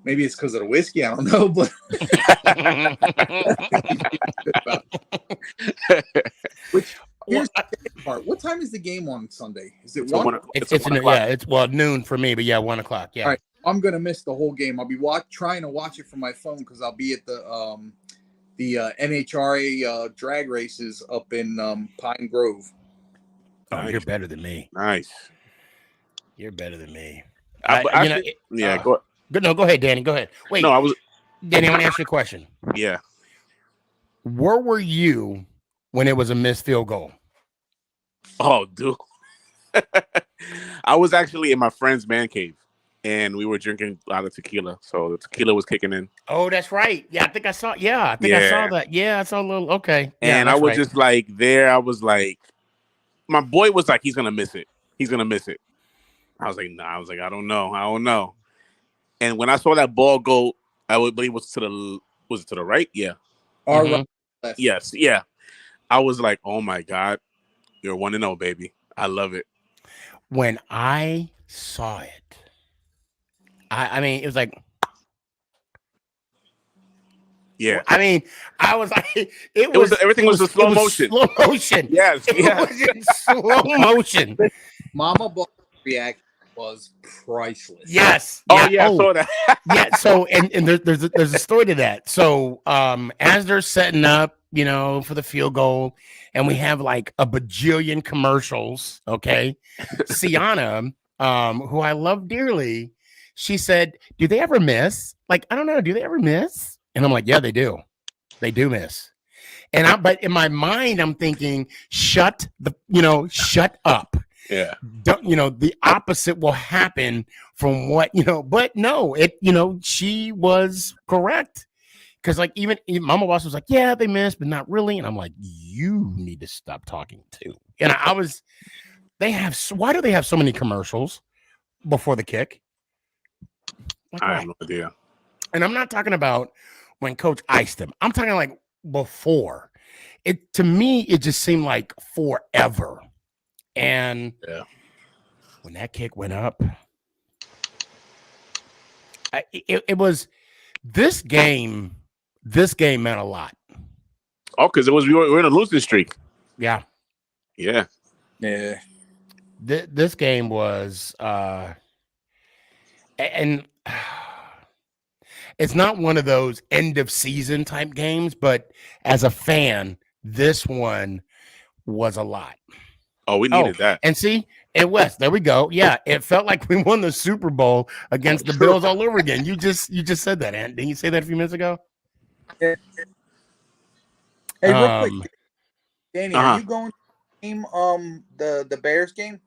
maybe it's because of the whiskey. I don't know, but here's the part. What time is the game on Sunday? Is it 1? It's noon for me, but 1 o'clock. Yeah. All right. I'm gonna miss the whole game. I'll be trying to watch it from my phone because I'll be at the NHRA drag races up in Pine Grove. Oh, you're better than me. Nice. You're better than me. Go ahead, Danny. Go ahead. Wait. No, Danny, I want to ask you a question. Yeah. Where were you when it was a missed field goal? Oh, dude. I was actually in my friend's man cave, and we were drinking a lot of tequila, so the tequila was kicking in. Oh, that's right. Yeah, I think I saw. Yeah, I saw that. Yeah, I saw a little. Okay. And I was just like there. I was like, my boy was like, he's gonna miss it. He's gonna miss it. I was like, nah. I was like, I don't know. And when I saw that ball go, I would believe was it to the right? Yeah. All right. Yes. Yeah. I was like, oh my God, you're 1-0, baby. I love it. When I saw it, I mean, it was like, yeah. I mean, I was like, everything was in slow motion. Slow motion. Yes. It was in slow motion. Mama Ball's reaction was priceless. Yes. Oh yeah, I saw that. Yeah. So and there's a story to that. So as they're setting up, for the field goal, and we have like a bajillion commercials. Okay, Sienna, who I love dearly, she said, "Do they ever miss? Like, I don't know. Do they ever miss?" And I'm like, "Yeah, they do. They do miss." But in my mind, I'm thinking, shut up. Yeah. The opposite will happen from what, but no, she was correct. Because like even Mama Boss was like, yeah, they missed, but not really. And I'm like, you need to stop talking too. And why do they have so many commercials before the kick? Like, I have no idea. And I'm not talking about when Coach iced him. I'm talking like before. To me, it just seemed like forever. And when that kick went up, it was this game. This game meant a lot. Oh, because we were in a losing streak. Yeah. This game was, and it's not one of those end of season type games, but as a fan, this one was a lot. Oh, we needed that. And see, and West, there we go. Yeah, it felt like we won the Super Bowl against the Bills all over again. You just said that, Ant. Didn't you say that a few minutes ago? Hey, real quick, Danny, are you going to game the Bears game?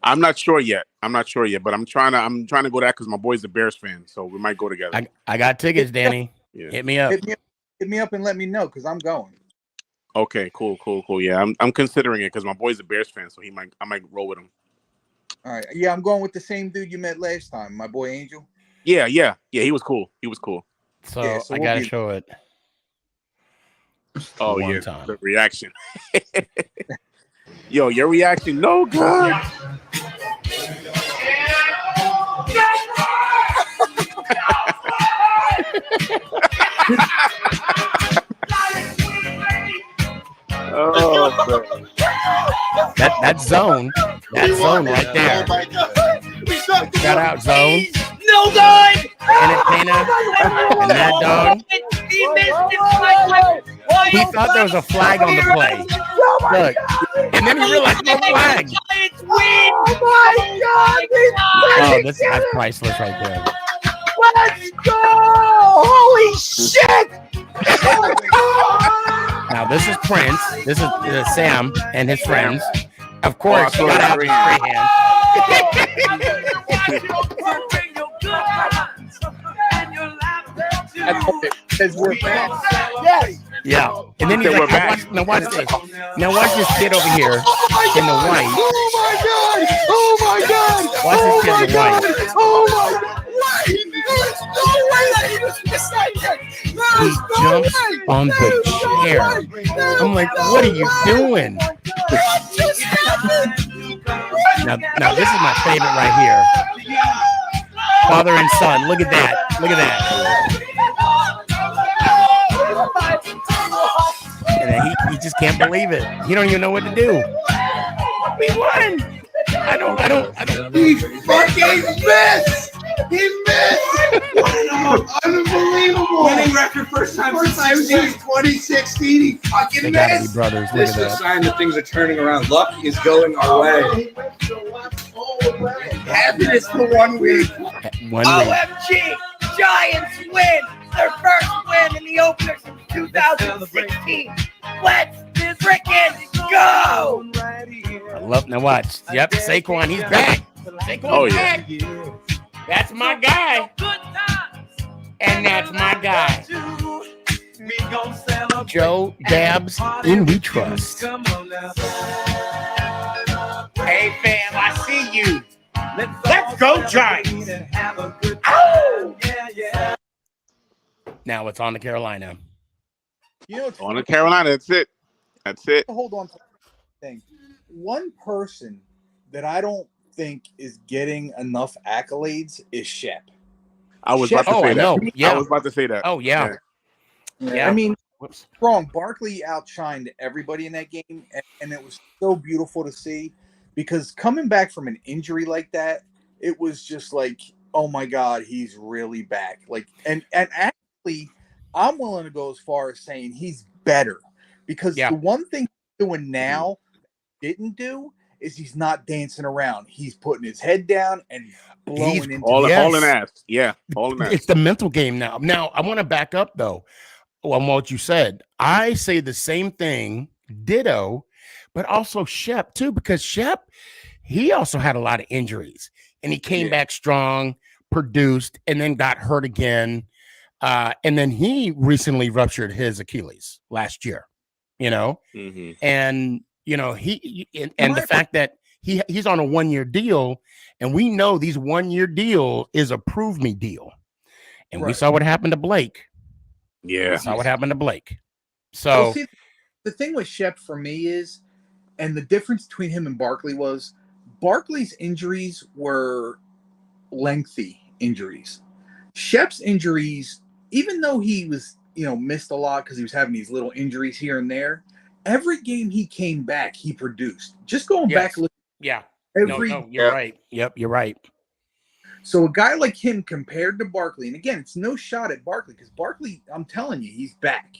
I'm not sure yet, but I'm trying to go that because my boy's a Bears fan, so we might go together. I got tickets, Danny. Yeah. Hit me up. Hit me up and let me know because I'm going. Okay, cool. Yeah, I'm considering it because my boy's a Bears fan, so I might roll with him. All right, yeah, I'm going with the same dude you met last time, my boy Angel. Yeah, he was cool. So I gotta show it. Oh yeah, time. The reaction. Yo, your reaction, no good. Oh, that zone right there. Oh my God. Shout out zone. No good. Entertainer and that dog. He missed it. He thought there was a flag on the play. Look, and then he realized no flag. Oh my God! Oh, that's priceless right there. Let's go! Holy shit! Now this is Prince. This is Sam and his friends. Of course, you gotta have his free hand. Because we're back. Yes. Yeah, and then he's like, now watch this. Now watch this kid over here in the white. Oh my God! Oh my God! Watch this kid in the white. Oh my God! There's no way that he was mistaken. He jumps on the chair. I'm like, what are you doing? What just happened? Now this is my favorite right here. Father and son. Look at that. Look at that. And he just can't believe it. He don't even know what to do. We won. I don't. He fucking missed. He missed. Unbelievable. Winning record first time since 2016. He fucking They missed. gotta be brothers. Look This at is a that. sign that things are turning around. Luck is going our way. Happiness for 1 week. 1 week. OMG! Giants win their first win in the opener since 2016. Let's freaking go! I love. Now watch. Yep, Saquon. He's back. Saquon's back. That's my guy. And that's my guy. Joe Dabs in We Trust. Hey fam, I see you. Let's go Giants. Ow! Now it's on to Carolina. You know, on to Carolina. That's it. Hold on to the thing. One person that I don't think is getting enough accolades is Shep. I was about to say that. No. Yeah. I was about to say that. Oh yeah. I mean, wrong. Barkley outshined everybody in that game, and it was so beautiful to see because coming back from an injury like that, it was just like, oh my God, he's really back. Like, and actually, I'm willing to go as far as saying he's better because the one thing he's doing now didn't do is he's not dancing around. He's putting his head down and blowing into all in ass. Yeah, all in ass. It's the mental game now. Now I want to back up though on what you said. I say the same thing, ditto, but also Shep too, because Shep, he also had a lot of injuries and he came back strong, produced, and then got hurt again. And then he recently ruptured his Achilles last year, and the fact that he's on a 1-year deal, and we know these 1-year deal is a prove me deal. And we saw what happened to Blake. Yeah. We saw what happened to Blake. So see, the thing with Shep for me is, and the difference between him and Barkley was, Barkley's injuries were lengthy injuries. Shep's injuries, even though he was, missed a lot because he was having these little injuries here and there, every game he came back, he produced. Just going back, look. Yeah. Every, you're right. Yep, you're right. So a guy like him compared to Barkley, and again, it's no shot at Barkley because Barkley, I'm telling you, he's back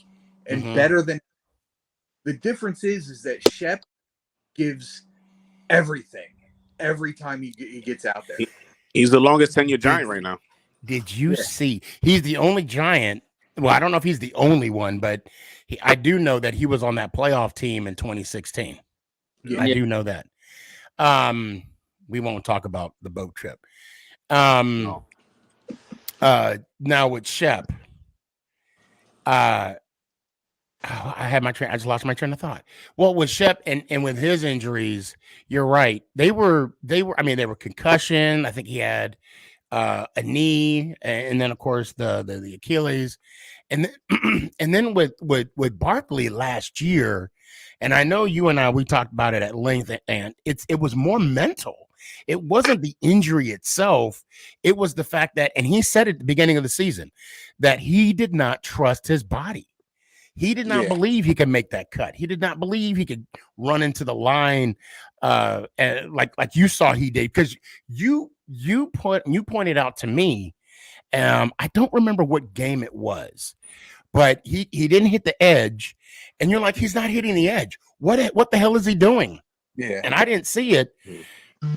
and better than. The difference is that Shep gives everything every time he gets out there. He's the longest tenure Giant right now. Did you see? He's the only Giant. Well, I don't know if he's the only one, but I do know that he was on that playoff team in 2016. I do know that. We won't talk about the boat trip. Now with Shep, I just lost my train of thought. Well, with Shep and with his injuries, you're right. They were concussion. I think he had a knee, and then of course the Achilles, and then with Barkley last year, and I know you and we talked about it at length, and it was more mental. It wasn't the injury itself. It was the fact that, and he said at the beginning of the season, that he did not trust his body. He did not believe he could make that cut. He did not believe he could run into the line like you saw he did. Because you pointed out to me, I don't remember what game it was, but he didn't hit the edge, and you're like, he's not hitting the edge. What the hell is he doing? Yeah. And I didn't see it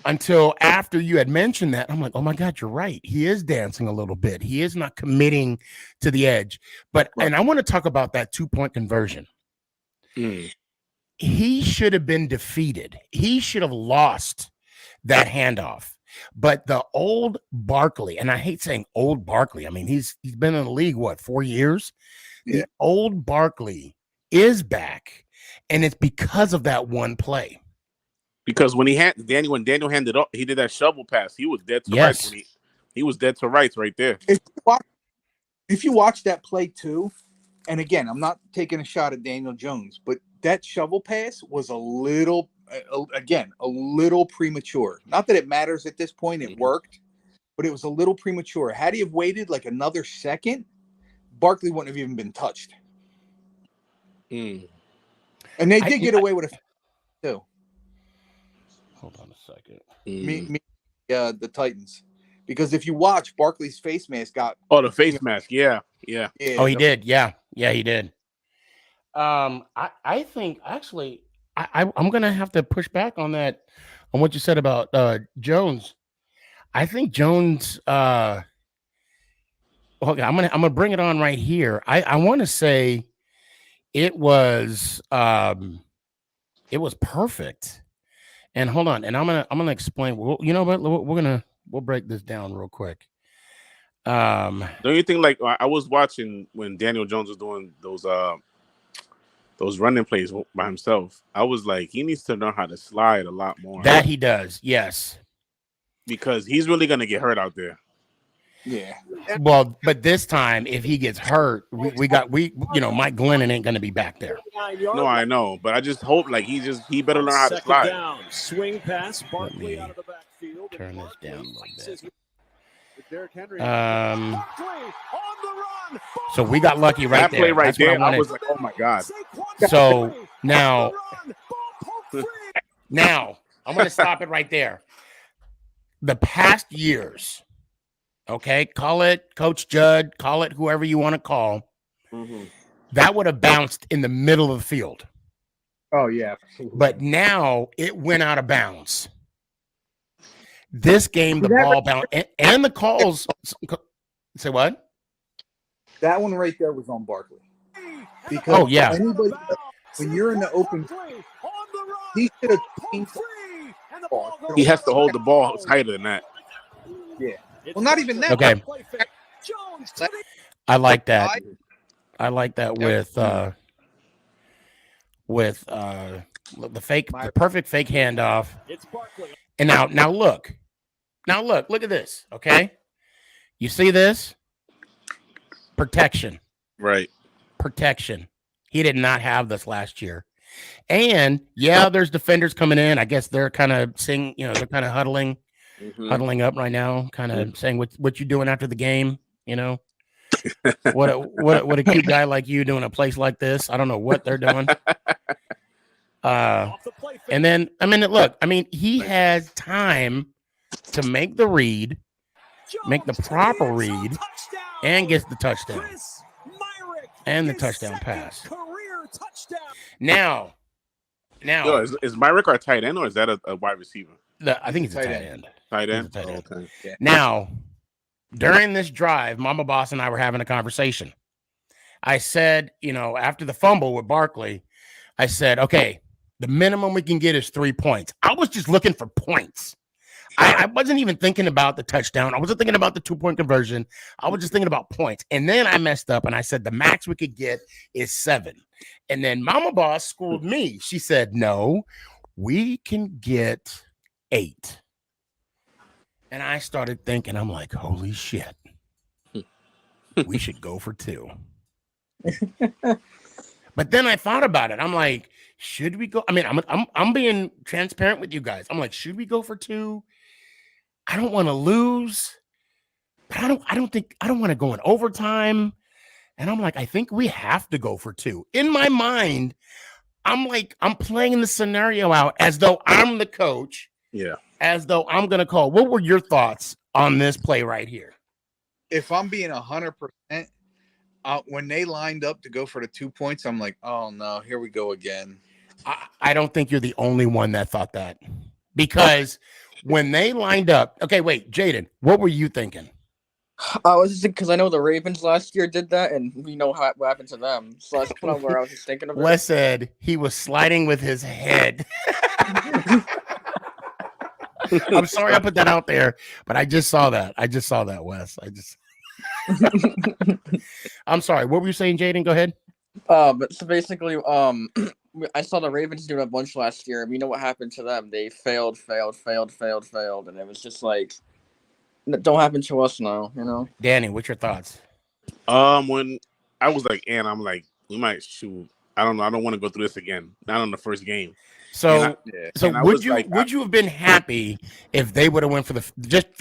until after you had mentioned that. I'm like, oh my God, you're right. He is dancing a little bit. He is not committing to the edge. But and I want to talk about that 2-point conversion. He should have been defeated. He should have lost that handoff. But the old Barkley, and I hate saying old Barkley. I mean, he's been in the league, 4 years? The old Barkley is back, and it's because of that one play. Because when Daniel handed up, he did that shovel pass. He was dead to rights. He was dead to rights right there. If you watch that play too, and again, I'm not taking a shot at Daniel Jones, but that shovel pass was a little premature. Not that it matters at this point. It worked, but it was a little premature. Had he have waited like another second, Barkley wouldn't have even been touched. And they did get away with it too. Hold on a second. The Titans, because if you watch, Barkley's face mask got. Oh, the face mask. Yeah. Oh, he did. Yeah, he did. I think actually, I'm gonna have to push back on that, on what you said about Jones. I think Jones. Okay, I'm gonna bring it on right here. I want to say it was perfect. And hold on, and I'm gonna explain. Well, you know what? We'll break this down real quick. Don't you think, like, I was watching when Daniel Jones was doing those running plays by himself? I was like, he needs to learn how to slide a lot more. That he does, yes, because he's really gonna get hurt out there. Yeah. Well, but this time, if he gets hurt, we Mike Glennon ain't gonna be back there. No, I know, but I just hope he better learn how to slide. Down. Swing pass, Barkley out of the backfield. Turn this down a little bit. On the run. So we got lucky right there. That play right That's there, I was like, oh my God. So now I'm gonna stop it right there. The past years. Okay, call it Coach Judd, call it whoever you want to call. That would have bounced in the middle of the field. Oh, yeah. But now it went out of bounds. This game, the ball bounced, and the calls. Say what? That one right there was on Barkley. Because anybody, when you're in the open, he should have changed the ball. He has to hold the ball tighter than that. Yeah. Well, not even that. Okay. I like that. I like that with the perfect fake handoff. It's Barkley. And now look at this. Okay, you see this protection, Right? Protection. He did not have this last year. And yeah, there's defenders coming in. I guess they're kind of saying, they're kind of huddling up right now, kind of saying what you doing after the game. What a cute guy like you doing a place like this. I don't know what they're doing. And then he has time to make the read, make the proper read, and gets the touchdown and the touchdown pass. Now, Yo, is Myrick our tight end or is that a wide receiver? I think it's a tight end. Tight end. Tight end. Okay. Yeah. Now, during this drive, Mama Boss and I were having a conversation. I said, after the fumble with Barkley, I said, okay, the minimum we can get is 3 points. I was just looking for points. I wasn't even thinking about the touchdown. I wasn't thinking about the 2-point conversion. I was just thinking about points. And then I messed up and I said the max we could get is 7. And then Mama Boss schooled me. She said, no, we can get 8. And I started thinking, I'm like, holy shit, we should go for 2. But then I thought about it. I'm like, should we go? I mean, I'm being transparent with you guys. I'm like, should we go for 2? I don't want to lose, but I don't want to go in overtime. And I'm like, I think we have to go for 2. In my mind, I'm playing the scenario out as though I'm the coach. Yeah. As though I'm going to call. What were your thoughts on this play right here? If I'm being 100%, when they lined up to go for the 2 points, I'm like, oh no, here we go again. I don't think you're the only one that thought that, because when they lined up, okay, wait, Jaden, what were you thinking? I was just because I know the Ravens last year did that, and we know what happened to them. So that's kind of where I was just thinking of it. Wes said he was sliding with his head. I'm sorry I put that out there, but I just saw that. Wes. I'm sorry. What were you saying, Jaden? Go ahead. But so basically, I saw the Ravens do a bunch last year, and we know what happened to them. They failed, and it was just like, don't happen to us now, Danny, what's your thoughts? When I was like, and I'm like, we might shoot. I don't know. I don't want to go through this again. Not on the first game. So would you have been happy if they would have went for the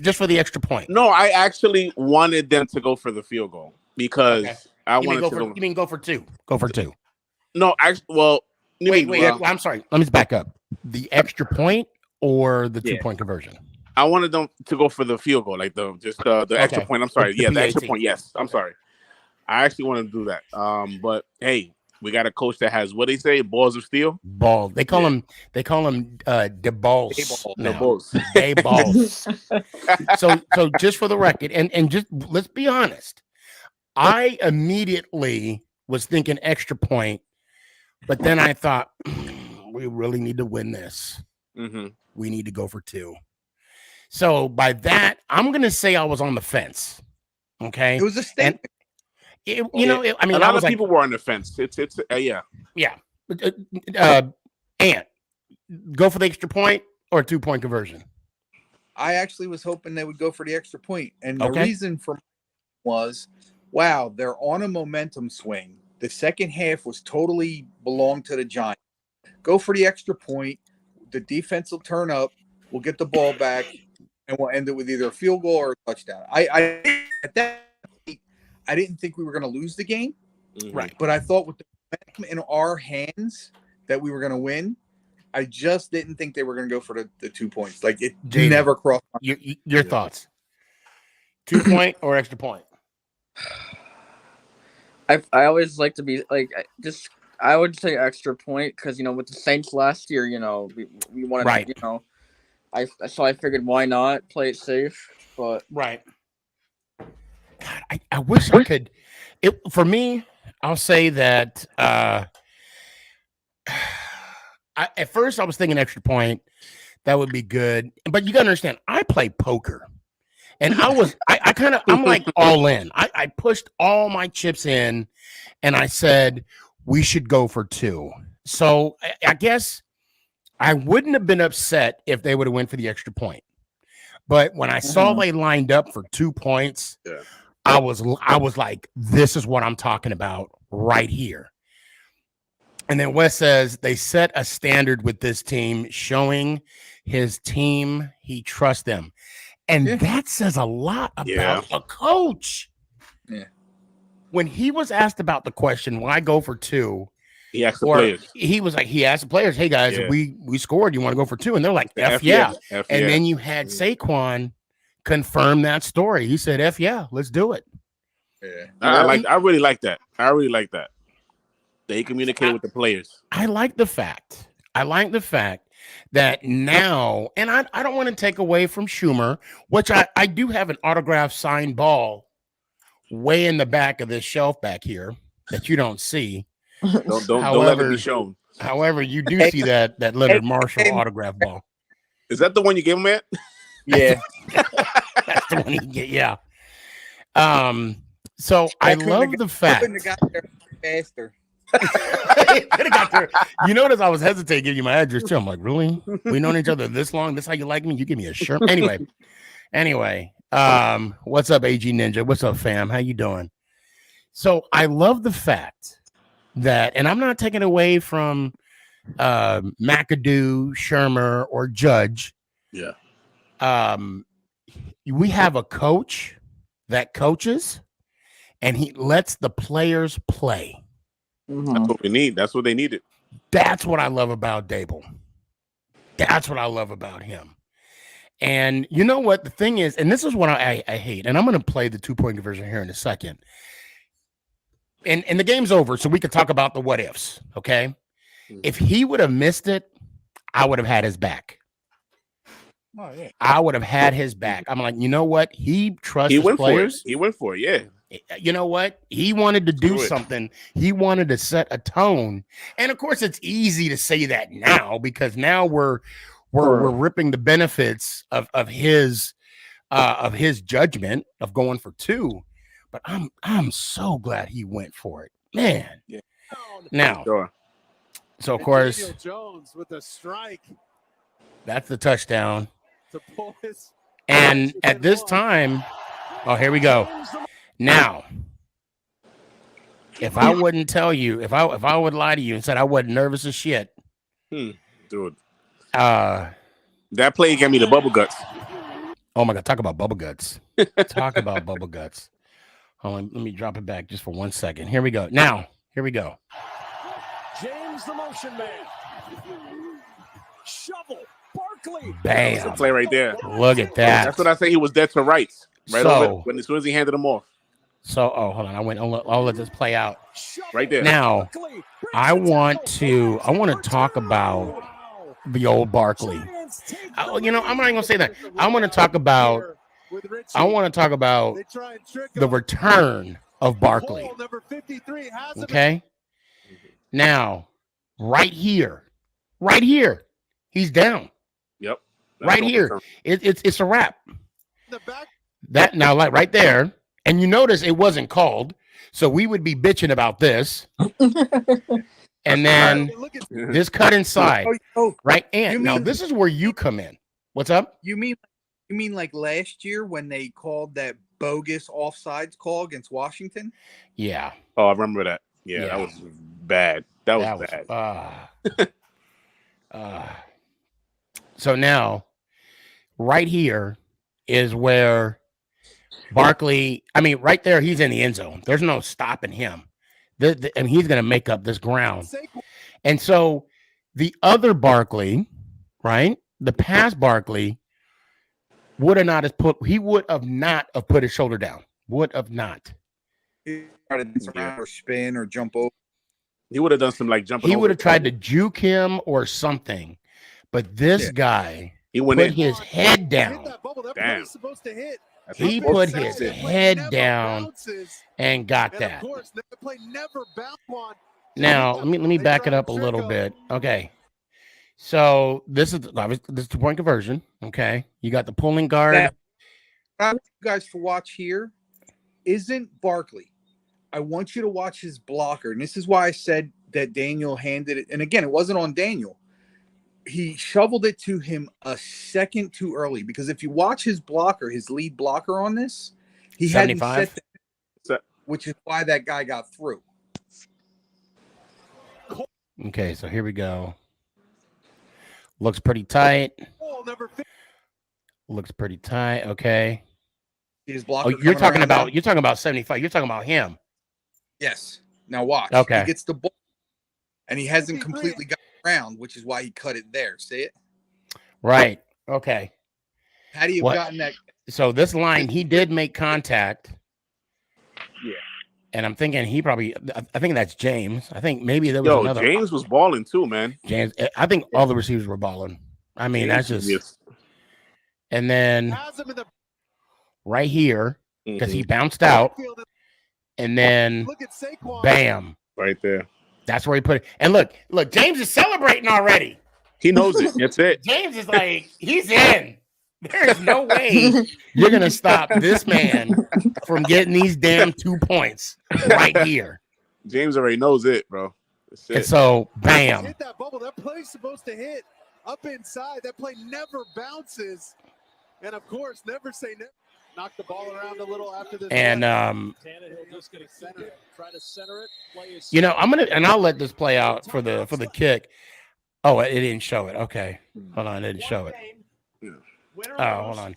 just for the extra point? No, I actually wanted them to go for the field goal because I wanted to go. You mean go for 2? Go for 2. No, wait. I'm sorry. Let me back up. The extra point or the 2-point conversion? I wanted them to go for the field goal, like the extra point. I'm sorry. The extra point. Yes, I'm sorry. I actually wanted to do that. But hey, we got a coach that has what they say, balls of steel. Ball. They call him de balls. De balls. So just for the record, and just let's be honest, I immediately was thinking extra point, but then I thought we really need to win this. Mm-hmm. We need to go for 2. So by that, I'm gonna say I was on the fence. Okay, it was a statement. A lot of people were on the fence. It's yeah. Ant, go for the extra point or 2-point conversion. I actually was hoping they would go for the extra point, and the reason for was, wow, they're on a momentum swing. The second half was totally belonged to the Giants. Go for the extra point. The defense will turn up. We'll get the ball back, and we'll end it with either a field goal or a touchdown. I at that point, I didn't think we were going to lose the game, right? But I thought with the momentum in our hands that we were going to win. I just didn't think they were going to go for the 2 points. Like it never crossed. Your thoughts? 2-point or extra point? I always like to be like I would say extra point because with the Saints last year, we wanted right. So I figured why not play it safe, but right. God, I wish I could. For me, I'll say that. At first, I was thinking extra point. That would be good, but you gotta understand. I play poker, And I'm like all in. I pushed all my chips in and I said, we should go for 2. So I guess I wouldn't have been upset if they would have went for the extra point. But when I saw they lined up for 2 points, I was like, this is what I'm talking about right here. And then Wes says they set a standard with this team, showing his team he trusts them. And that says a lot about a coach. Yeah. When he was asked about the question, why go for 2? He asked the players. He asked the players, hey guys, we scored. You want to go for 2? And they're like, F yeah. And then you had Saquon confirm that story. He said, F yeah, let's do it. Yeah. I really like that. They communicate with the players. I like the fact that now, and I don't want to take away from Schumer, which I do have an autographed signed ball way in the back of this shelf back here that you don't see. Don't let it be shown. However, you do see that Leonard Marshall autograph ball. Is that the one you gave him, Matt? Yeah. That's the one you get, yeah. So I love the fact. Couldn't have got there faster. You notice I was hesitating to give you my address too. I'm like, really? We known each other this long? This how you like me? You give me a shirt? Anyway. What's up, AG Ninja? What's up, fam? How you doing? So I love the fact that, and I'm not taking away from McAdoo, Shermer, or Judge. Yeah. We have a coach that coaches, and he lets the players play. That's what we need. That's what they needed. That's what I love about Dable. That's what I love about him. And you know what? The thing is, and this is what I hate, and I'm going to play the 2-point conversion here in a second. And the game's over, so we can talk about the what ifs, okay? If he would have missed it, I would have had his back. Oh, yeah. I would have had his back. I'm like, you know what? He trusts his players. He went for it, yeah. You know what? He wanted to do something. He wanted to set a tone. And of course, it's easy to say that now because now we're ripping the benefits of his judgment of going for 2. But I'm so glad he went for it, man. Yeah. Now, so of course, Daniel Jones with a strike. That's the touchdown. To pull his and at this time, here we go. Now, if I wouldn't tell you, if I would lie to you and said I wasn't nervous as shit, dude, that play gave me the bubble guts. Oh my god, talk about bubble guts. Talk about bubble guts. Hold on, let me drop it back just for 1 second. Here we go. Now, here we go. James the motion man. Shovel. Barkley. Bam. That's a play right there. Look at that. That's what I say. He was dead to rights. Right over as soon as he handed him off. So, hold on. I'll let this play out. Right there. Now, I want to talk about the old Barkley. I'm not even gonna say that. I want to talk about the return of Barkley. Okay. Now, right here, he's down. Yep. Right here, it's a wrap. That now, like right there, and you notice it wasn't called, so we would be bitching about this. And then this cut inside, right? And now this is where you come in. What's up? You mean like last year when they called that bogus offsides call against Washington? Yeah. Oh, I remember that. Yeah. That was bad. That was bad. So now, right here is where Barkley, right there, he's in the end zone. There's no stopping him. And he's going to make up this ground. And so the other Barkley, right, the past Barkley would have not put his shoulder down. Would have not. He tried to dance around or spin or jump over. He would have done some jumping. He would have tried to juke him or something. But this guy, he put his head down. Damn. He put his head down and got that. Now, let me back it up a little bit. Okay. So this is 2-point conversion. Okay. You got the pulling guard. I want you guys to watch here isn't Barkley. I want you to watch his blocker. And this is why I said that Daniel handed it. And again, it wasn't on Daniel. He shoveled it to him a second too early, because if you watch his blocker, his lead blocker on this, he hadn't 75? set that, which is why that guy got through. Okay, so here we go. Looks pretty tight. Looks pretty tight. Okay. His blocker. Oh, you're talking about 75. You're talking about him. Yes. Now watch. Okay. He gets the ball, and he hasn't completely got around, which is why he cut it there. See it? Right. Okay. Had he have gotten that? So this line, he did make contact. Yeah. And I'm thinking I think that's James. I think maybe there was another. James was balling too, man. James, I think all the receivers were balling. I mean, James, that's just. And then right here, because he bounced out, and then bam, right there. That's where he put it. And look, James is celebrating already. He knows it. That's it. James is like, he's in. There is no way you're gonna stop this man from getting these damn 2 points right here. James already knows it, bro. And so, bam. Hit that bubble. That play's supposed to hit up inside. That play never bounces. And of course, never say never. Knock the ball around a little after this. And Tannehill just gonna center it, try to center it. You know, I'll let this play out for the kick. Oh, it didn't show it. Okay, hold on, it didn't show it. Oh, hold on.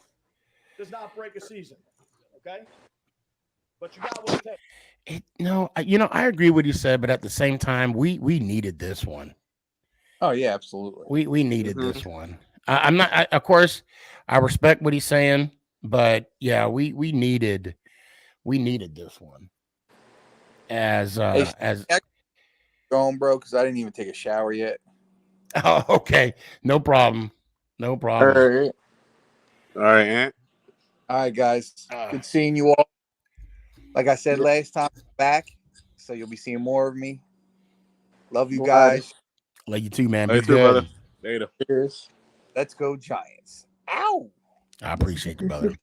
Does not break a season, okay? But you got what it takes. I agree with what you said, but at the same time, we needed this one. Oh yeah, absolutely. We needed this one. I'm not. Of course, I respect what he's saying, but yeah, we needed this one. As going, bro, because I didn't even take a shower yet. Oh, okay, no problem. All right, Ant. All right, guys. Good seeing you all. Like I said last time, I'm back, so you'll be seeing more of me. Love you guys. Love you too, man. Be good, brother. Later. Cheers. Let's go, Giants. Ow! I appreciate you, brother.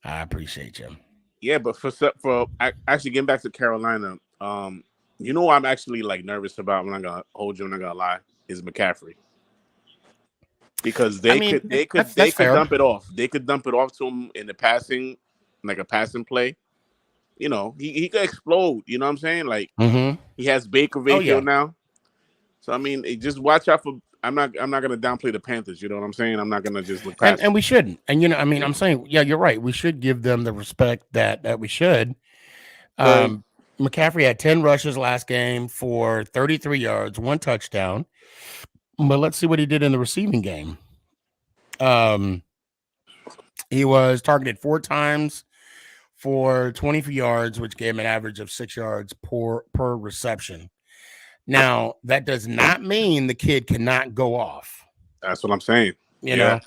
I appreciate you. Yeah, but for actually getting back to Carolina, you know what I'm actually like nervous about. I'm not gonna hold you. I'm not gonna lie. Is McCaffrey, because they could dump it off. They could dump it off to him in the passing, like a passing play. You know, he could explode. You know what I'm saying? Like he has Baker Mayfield now. So I mean, just watch out for. I'm not gonna downplay the Panthers. You know what I'm saying? I'm not gonna just look past. And we shouldn't. And I mean, I'm saying, yeah, you're right. We should give them the respect that we should. McCaffrey had 10 rushes last game for 33 yards, 1 touchdown. But let's see what he did in the receiving game. He was targeted 4 times for 24 yards, which gave him an average of 6 yards per reception. Now, that does not mean the kid cannot go off. That's what I'm saying. You know?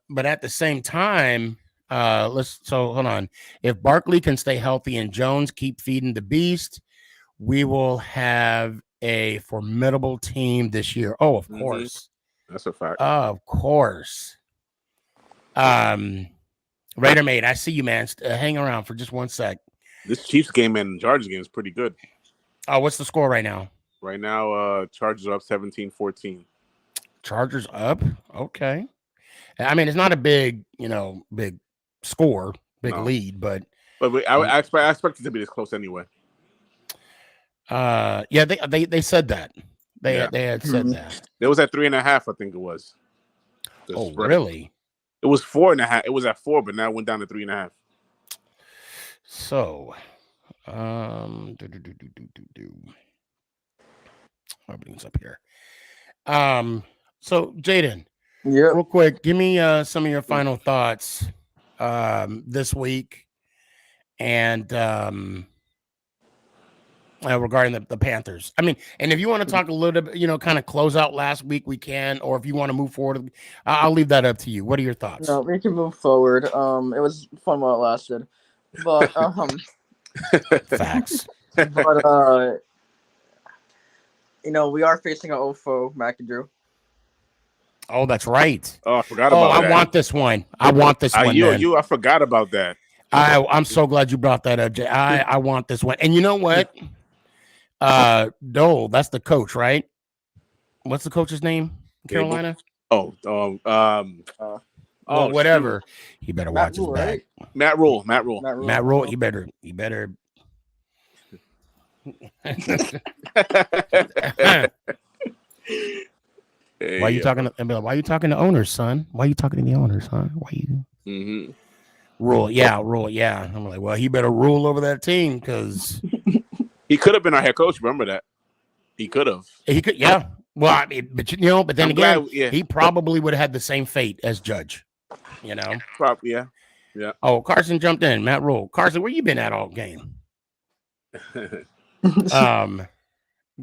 But at the same time, hold on. If Barkley can stay healthy and Jones keep feeding the beast, we will have a formidable team this year. Oh, of course. That's a fact. Of course. Raider mate, I see you, man. Hang around for just 1 sec. This Chiefs game and Chargers game is pretty good. Oh, what's the score right now? Right now, Chargers are up 17-14. Chargers up? Okay. I mean, it's not a big score, lead, but I expect it to be this close anyway. Yeah, they said that. They had said that. It was at 3.5, I think it was. Oh, really? It was 4.5. It was at 4, but now it went down to 3.5. So, everything's up here. So Jaden, real quick, give me some of your final thoughts this week and regarding the Panthers. I mean, and if you want to talk a little bit, kind of close out last week, we can, or if you want to move forward, I'll leave that up to you. What are your thoughts? No, we can move forward. It was fun while it lasted, but facts. But we are facing an 0-4 McAdrew. Oh, that's right. Oh, I forgot about that. I want this one. I want this one. I forgot about that. I'm so glad you brought that up, Jay. I want this one. And you know what? Dole, that's the coach, right? What's the coach's name? Carolina? Whatever. Shoot. He better watch his back. Right? Matt Rule. He better. Hey, why are you talking to owners, son? Why are you talking to the owners, huh? Why you rule? Yeah. I'm like, well, he better rule over that team because he could have been our head coach. Remember that? He could have. He could, yeah. Well, I mean, but then he probably would have had the same fate as Judge. You know, probably, yeah. Oh, Carson jumped in. Matt Rule. Carson, where you been at all game? Go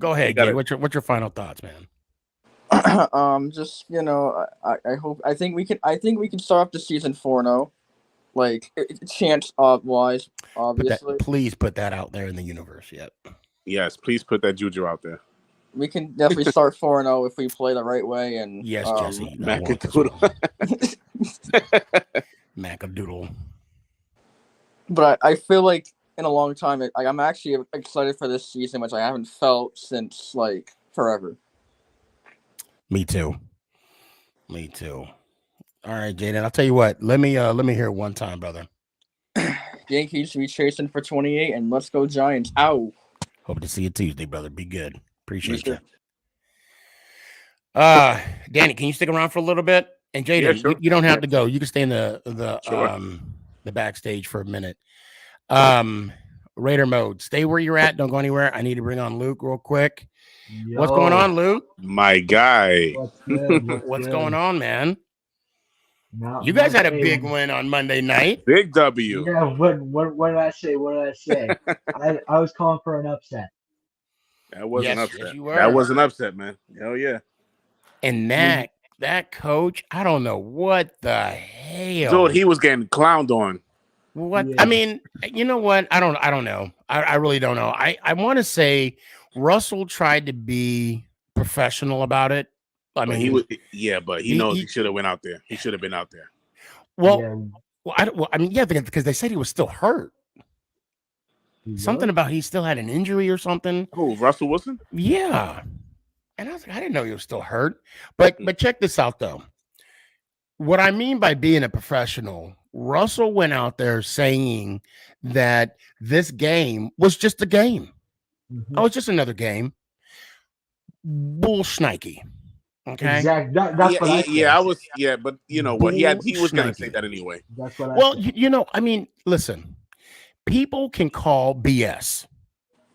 ahead, Gabe. What's your final thoughts, man? Just I think we can start off the season 4-0, like chance wise, obviously. Please put that out there in the universe. Yep. Yes, please put that juju out there. We can definitely start 4-0 if we play the right way. And yes, Jesse. Macadoodle. But I feel like in a long time, I'm actually excited for this season, which I haven't felt since like forever. Me too. All right, Jaden. I'll tell you what. Let me hear it one time, brother. Yankees be chasing for 28, and let's go Giants. Ow. Hope to see you Tuesday, brother. Be good. Appreciate you. Danny, can you stick around for a little bit? And Jaden, sure. you don't have to go. You can stay in the backstage for a minute. Raider mode. Stay where you're at. Don't go anywhere. I need to bring on Luke real quick. Yo. What's going on, Luke? My guy. What's going on, man? You guys had a big win on Monday night. Big W. Yeah. What did I say? I was calling for an upset. That was an upset. Yes, that was an upset, man. Hell yeah. And that coach, I don't know what the hell. Dude, he was getting clowned on. What? Yeah. I mean, you know what? I don't know. I really don't know. I want to say Russell tried to be professional about it. I mean, he was, but he knows he should have went out there. He should have been out there. Well, because they said he was still hurt. Something about he still had an injury or something. Who, Russell Wilson? Yeah. And I was like, I didn't know he was still hurt. But check this out, though. What I mean by being a professional, Russell went out there saying that this game was just a game. Mm-hmm. Oh, it's just another game. Bull Sneakyg. Okay. Exactly. That's what I said. Yeah, I was. Yeah, but you know what? He was going to say that anyway. That's what I said. I mean, listen. People can call BS.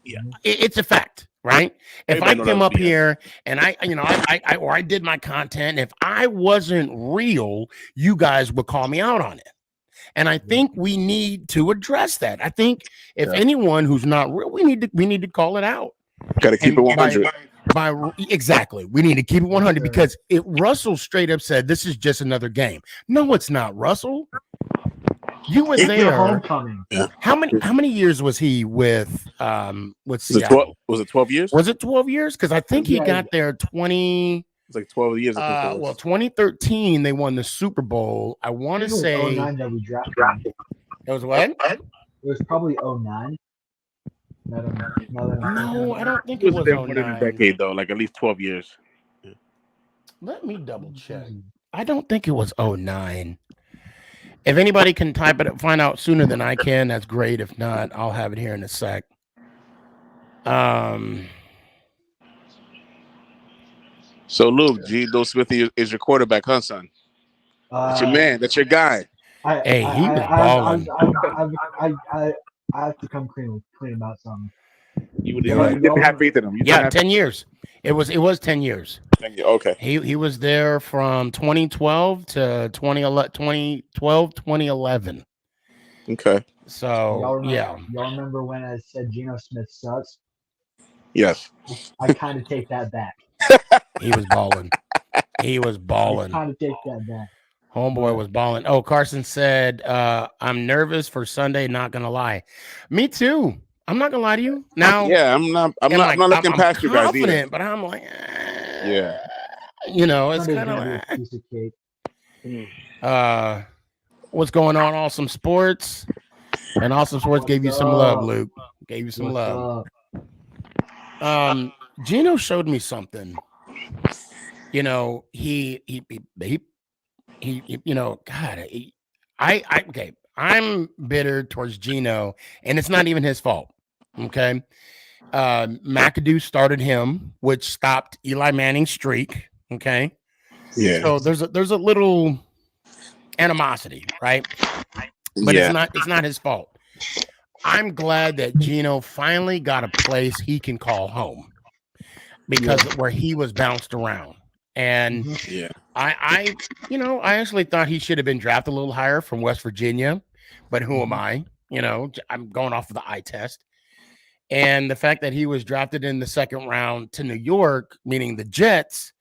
Yeah, it's a fact, right? If I came up here and I did my content, if I wasn't real, you guys would call me out on it. And I think we need to address that. I think if anyone who's not real, we need to call it out. Got to keep it 100. Exactly. We need to keep it 100 because Russell straight up said this is just another game. No, it's not, Russell. You were there. Homecoming. Yeah. How many years was he with Seattle? Was it 12 years? Was it 12 years? Because I think he got there 20. It's like 12 years. 2013 they won the Super Bowl. I want to say 09 that we drafted. It was what? It was probably 09. No, I don't think it was 09. A decade though, like at least 12 years. Yeah. Let me double check. I don't think it was 09. If anybody can type it, find out sooner than I can, that's great. If not, I'll have it here in a sec. So Luke, Geno Smith is your quarterback, huh, son? That's your man. That's your guy. He was balling. I have to come clean him out some. You didn't have faith in him. 10 years. It was 10 years. Okay. He was there from 2012 to 2011. Okay. So y'all remember when I said Geno Smith sucks? Yes. I kind of take that back. He was balling. I kind of take that back. Homeboy was balling. Oh, Carson said, I'm nervous for Sunday, not gonna lie. Me too. I'm not gonna lie to you. Now, I'm not looking past you guys either. But I'm like, yeah. You know, it's Sunday's kind gonna be a of piece of cake. what's going on? Awesome Sports. And Awesome Sports gave you some love, Luke. Gave you some What's love. up? Gino showed me something. You know, he you know, God, okay. I'm bitter towards Gino, and it's not even his fault. Okay. McAdoo started him, which stopped Eli Manning's streak. Okay. Yeah. So there's a little animosity, right? But Yeah. it's not his fault. I'm glad that Gino finally got a place he can call home because where he was bounced around. And Yeah. I actually thought he should have been drafted a little higher from West Virginia, but who am I? You know, I'm going off of the eye test. And the fact that he was drafted in the second round to New York, meaning the Jets,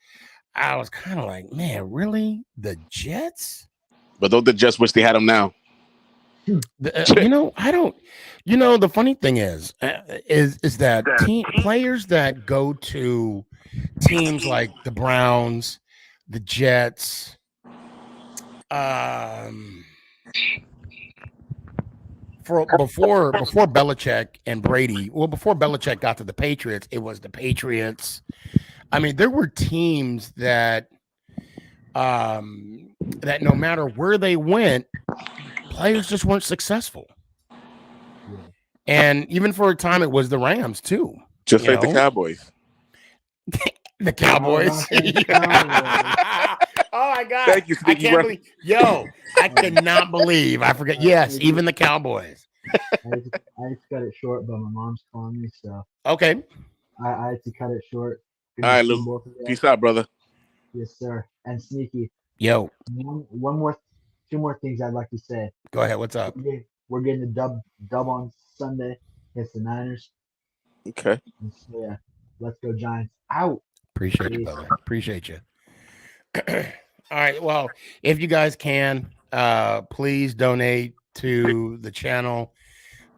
I was kind of like, man, really? The Jets? But don't the Jets wish they had him now? You know, I don't. You know, the funny thing is that players that go to teams like the Browns, the Jets, before Belichick and Brady. Well, before Belichick got to the Patriots, it was the Patriots. I mean, there were teams that no matter where they went, players just weren't successful. And even for a time, it was the Rams too. Just like the Cowboys. The Cowboys. Oh my God! Thank you, I Sneaky, can't bro. believe. I cannot believe. I forget. Yes, even the Cowboys. I had to cut it short, but my mom's calling me, so Okay. I had to cut it short. Good All to right, see Luke. both of you. Peace out, brother. Yes, sir. And Sneaky. Yo. Two more things I'd like to say. Go ahead. What's up? We're getting a dub on Sunday against the Niners. Okay. And so, yeah, let's go Giants. Out. Appreciate you, brother. Appreciate you. All right. Well, if you guys can, please donate to the channel,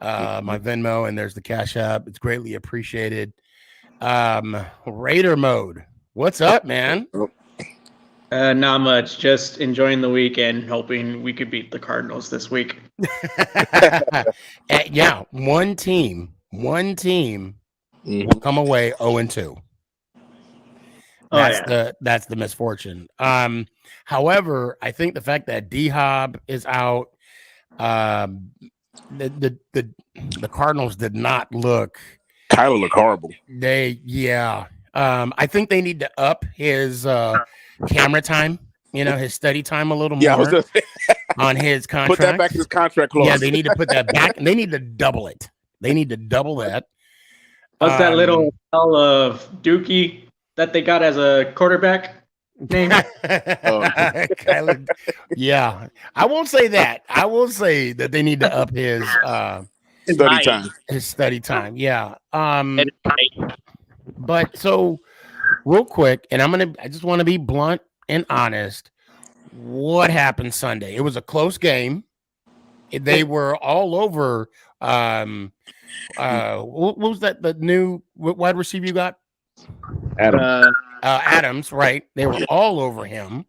my Venmo, and there's the Cash App. It's greatly appreciated. Raider mode. What's up, man? Not much. Just enjoying the weekend, hoping we could beat the Cardinals this week. Yeah, one team will come away 0-2. That's the misfortune. However, I think the fact that D-Hop is out, the Cardinals did not look. Kyler looked horrible. I think they need to up his camera time, his study time a little more on his contract. Put that back in his contract clause. Yeah, they need to put that back. They need to double it. They need to double that. What's that little hell of Dookie that they got as a quarterback name? Kyler, yeah, I won't say that. I will say that they need to up his study time. His study time. Yeah. But so real quick, and I just want to be blunt and honest. What happened Sunday? It was a close game. They were all over. What was that? The new wide receiver you got? Adams, right? They were all over him.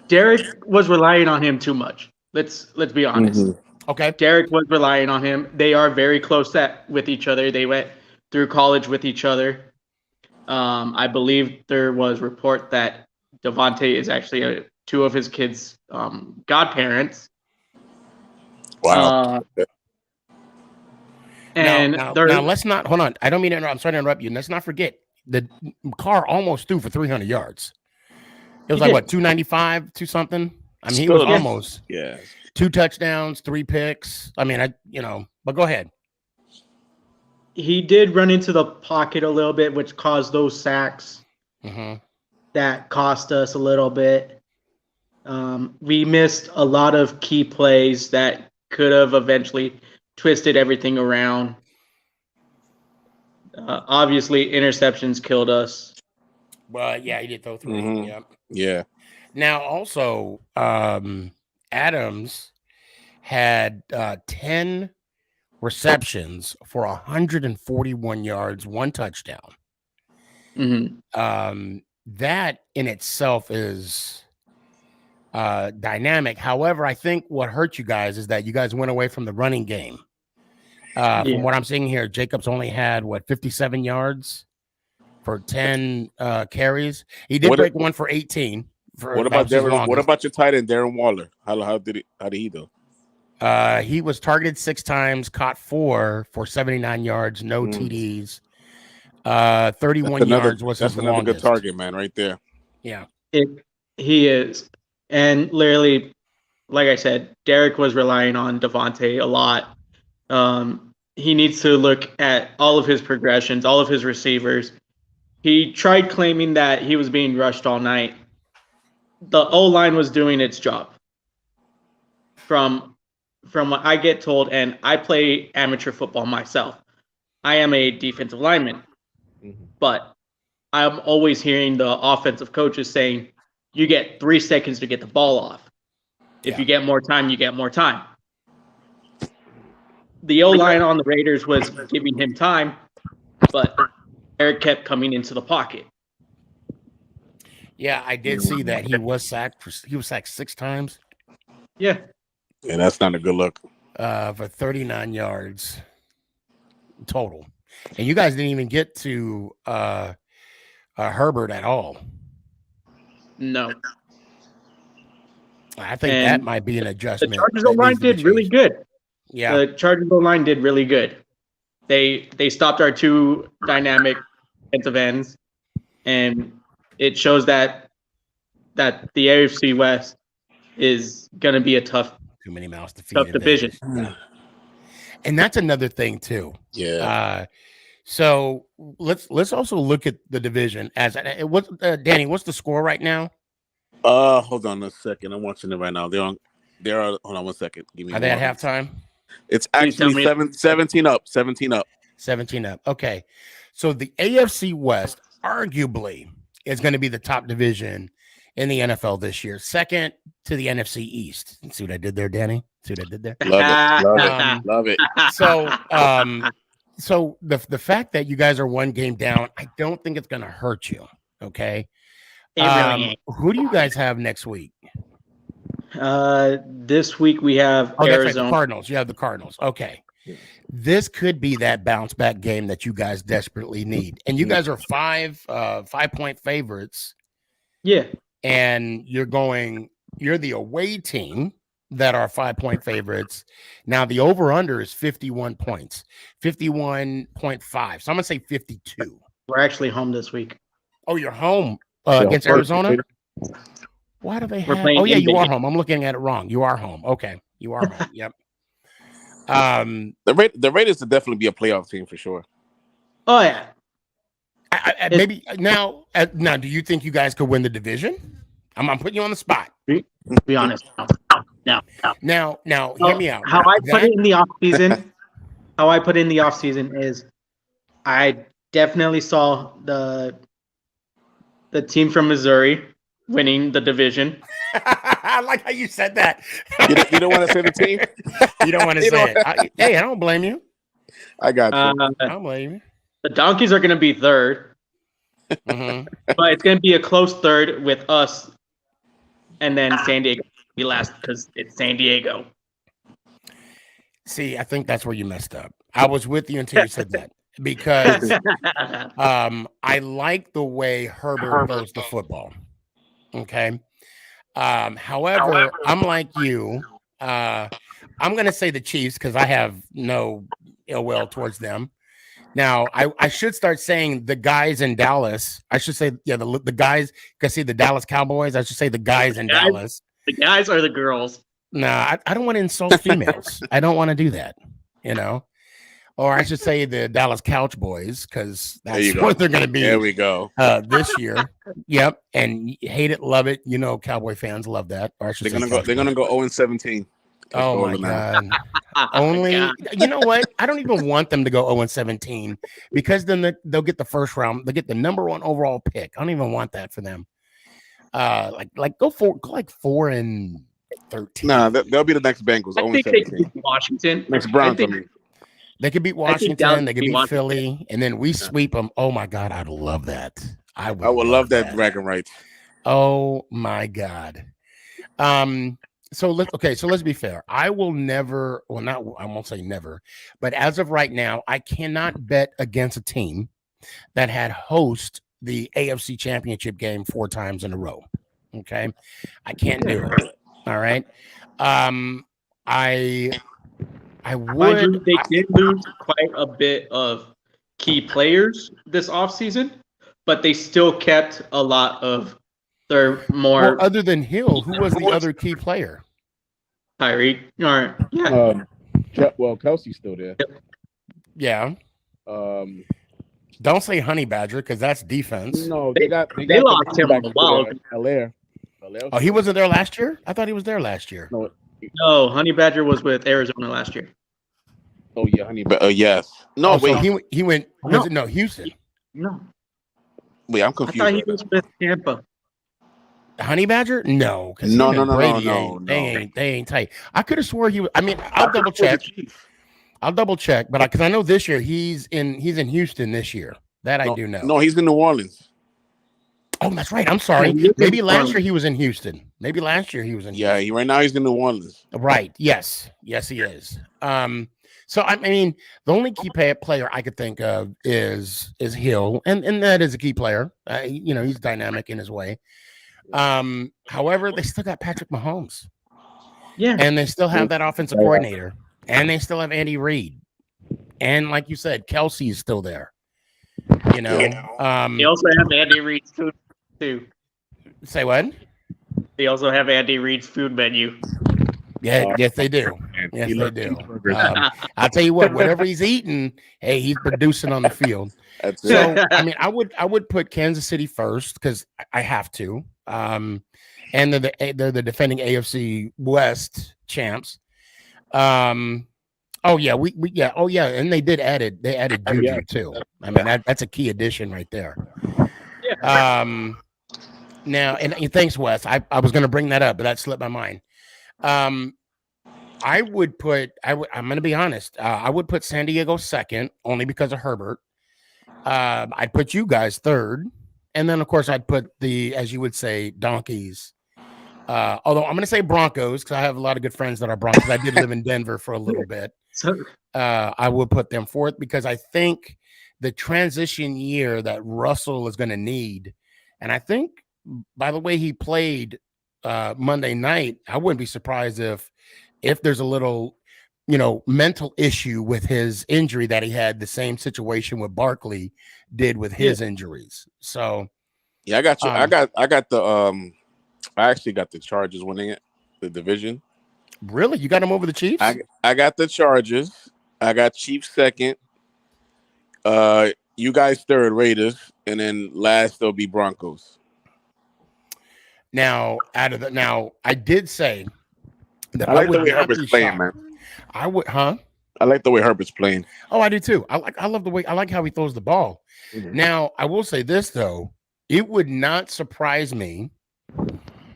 Derek was relying on him too much. Let's be honest. Mm-hmm. Okay. Derek was relying on him. They are very close with each other. They went through college with each other. I believe there was report that Devontae is actually two of his kids' godparents. Wow. And now let's not hold on. I don't mean to interrupt. I'm sorry to interrupt you. Let's not forget the Carr almost threw for 300 yards. It was 295, something. I mean, he was almost 2 touchdowns, 3 picks. I mean, but go ahead. He did run into the pocket a little bit, which caused those sacks. Mm-hmm. That cost us a little bit. We missed a lot of key plays that could have eventually twisted everything around. Obviously, interceptions killed us. Well, yeah, he did throw 3. Mm-hmm. Yep. Yeah. Now, also, Adams had 10 receptions for 141 yards, 1 touchdown. That in itself is dynamic. However, I think what hurt you guys is that you guys went away from the running game. From what I'm seeing here, Jacobs only had 57 yards for 10 carries. He did break one for 18. What about your tight end, Darren Waller? How did he do? He was targeted 6 times, caught 4 for 79 yards, no TDs. 31 yards was his longest. That's another good target, man, right there. Yeah. He is. And literally, like I said, Derek was relying on Devontae a lot. He needs to look at all of his progressions, all of his receivers. He tried claiming that he was being rushed all night. The O-line was doing its job. From what I get told, and I play amateur football myself, I am a defensive lineman. But I'm always hearing the offensive coaches saying, you get 3 seconds to get the ball off. If you get more time, you get more time. The O-line on the Raiders was giving him time, but Eric kept coming into the pocket. Yeah, I did see that he was sacked. He was sacked 6 times. Yeah. And that's not a good look. For 39 yards total. And you guys didn't even get to Herbert at all. No. I think that might be an adjustment. The Chargers O-line did really good. Yeah. The Chargers O-line did really good. They stopped our 2 dynamic defensive ends, and it shows that the AFC West is going to be a tough division. And that's another thing too. Yeah. So let's also look at the division as Danny. What's the score right now? Hold on a second. I'm watching it right now. Hold on 1 second. Give me. Are they at halftime? It's actually 17 up. 17 up. 17 up. Okay. So the AFC West arguably is going to be the top division in the NFL this year. Second to the NFC East. See what I did there, Danny? See what I did there? Love it. So the fact that you guys are 1 game down, I don't think it's going to hurt you. Okay. Who do you guys have next week? This week we have Arizona. That's right, the Cardinals. You have the Cardinals. Okay. This could be that bounce back game that you guys desperately need. And you guys are 5-point favorites. Yeah. And you're the away team that are 5-point favorites. Now the over-under is 51 points, 51.5. So I'm going to say 52. We're actually home this week. Oh, you're home against Arizona? Why do they have? Oh, yeah, you are home. I'm looking at it wrong. You are home. Okay. You are home. Yep. The Raiders will definitely be a playoff team for sure. Oh, yeah. Maybe now, do you think you guys could win the division? I'm putting you on the spot. Be honest. No. Now, hear me out. How I put it in the off season is I definitely saw the team from Missouri winning the division. I like how you said that. You don't want to say the team? You don't want to say it. Hey, I don't blame you. I got you. I don't blame you. The Donkeys are going to be third. Mm-hmm. But it's going to be a close third with us. And then San Diego will be last because it's San Diego. See, I think that's where you messed up. I was with you until you said that. Because I like the way Herbert throws the football. Okay. However, I'm like you. I'm going to say the Chiefs because I have no ill will towards them. Now, I should start saying the guys in Dallas. I should say, the guys, because see the Dallas Cowboys. I should say the guys in Dallas. The guys are the girls. Nah, I don't want to insult females. I don't want to do that, Or I should say the Dallas Couch Boys, because that's what they're going to be. There we go. This year. Yep. And hate it, love it. Cowboy fans love that. Or I should they're gonna go 0-17. Oh my God. Only you know what? I don't even want them to go 0-17 because then they'll get the first round. They'll get the number 1 overall pick. I don't even want that for them. Go 4-13. Nah, they'll be the next Bengals. I think they can beat Washington. Next Browns. I mean, They could beat I think Washington. They could beat beat Washington. Philly, and then we sweep them. Oh my God, I'd love that. I would love that bragging rights. Oh my God. So let's be fair. I will never, well, not I won't say never, but as of right now, I cannot bet against a team that had host the AFC Championship game 4 times in a row. Okay, I can't do it. All right. I Mind you, would. they did lose quite a bit of key players this offseason, but they still kept a lot of their more. Well, other than Hill, who was the other key player? Tyreek. Yeah. Kelsey's still there. Yeah. Don't say Honey Badger because that's defense. No, they lost him a while ago. Allaire. Oh, he wasn't there last year? I thought he was there last year. No, Honey Badger was with Arizona last year. Oh yeah, Honey Badger. Yes. No, Oh, wait. so he went. Was it Houston? No. Wait, I'm I confused. thought he was with Tampa. Honey Badger? No, because No, they ain't tight. I could have swore he was. I mean, I'll double check. But because I know this year he's in Houston this year. That I do know. No, he's in New Orleans. Oh, that's right. I'm sorry. Maybe last year he was in Houston. Yeah, right now he's in New Orleans. Right. Yes, he is. So I mean, the only key player I could think of is Hill, and that is a key player. He's dynamic in his way. However, they still got Patrick Mahomes. Yeah. And they still have that offensive coordinator. And they still have Andy Reid. And like you said, Kelsey is still there. They also have Andy Reid's food too. Say what? They also have Andy Reid's food menu. Yeah, yes, they do. Yes, they do. I'll tell you what, whatever he's eating, hey, he's producing on the field. So, I mean, I would put Kansas City first because I have to. And they're the defending AFC West champs. Oh yeah, and they added Juju too. I mean, that's a key addition right there. Yeah. Now, and thanks, Wes. I was going to bring that up, but that slipped my mind. I'm going to be honest. I would put San Diego second only because of Herbert. I'd put you guys third. And then, of course, I'd put as you would say, Donkeys. Although I'm going to say Broncos because I have a lot of good friends that are Broncos. I did live in Denver for a little bit. I would put them fourth because I think the transition year that Russell is going to need, and I think by the way he played Monday night, I wouldn't be surprised if there's a little, mental issue with his injury that he had. The same situation with Barkley did with his injuries. So, yeah, I got you. I actually got the Chargers winning it, the division. Really, you got them over the Chiefs? I got the Chargers. I got Chiefs second. You guys third, Raiders, and then last there'll be Broncos. Now, I did say that I like the way Herbert's playing, man. I would, huh? I like the way Herbert's playing. Oh, I do too. I like how he throws the ball. Mm-hmm. Now, I will say this though, it would not surprise me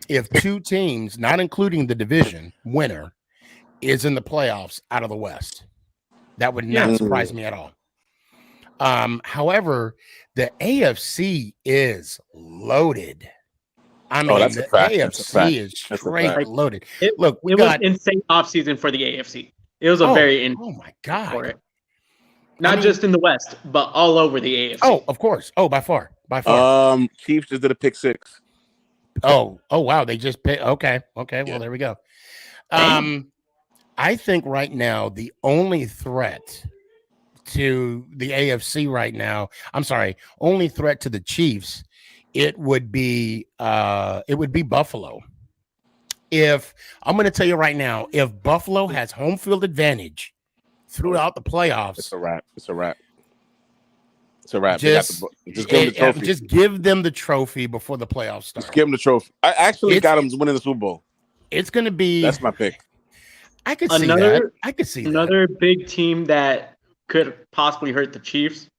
if 2 teams, not including the division winner, is in the playoffs out of the West. That would not surprise me at all. However, the AFC is loaded. I mean, that's the a fact. AFC is straight loaded. Look, it was insane offseason for the AFC. It was a very oh my God. For it. Not just in the West, but all over the AFC. Oh, of course. Oh, by far. Chiefs just did a pick 6. Oh, wow. They just picked. Okay. Well, there we go. I think right now the only threat to the AFC right now, only threat to the Chiefs, it would be Buffalo. If I'm going to tell you right now, if Buffalo has home field advantage throughout the playoffs, it's a wrap. Just give them the trophy. Just give them the trophy before the playoffs start. Just give them the trophy. I actually got them winning the Super Bowl. It's going to be. That's my pick. I could see that. I could see another big team that could possibly hurt the Chiefs.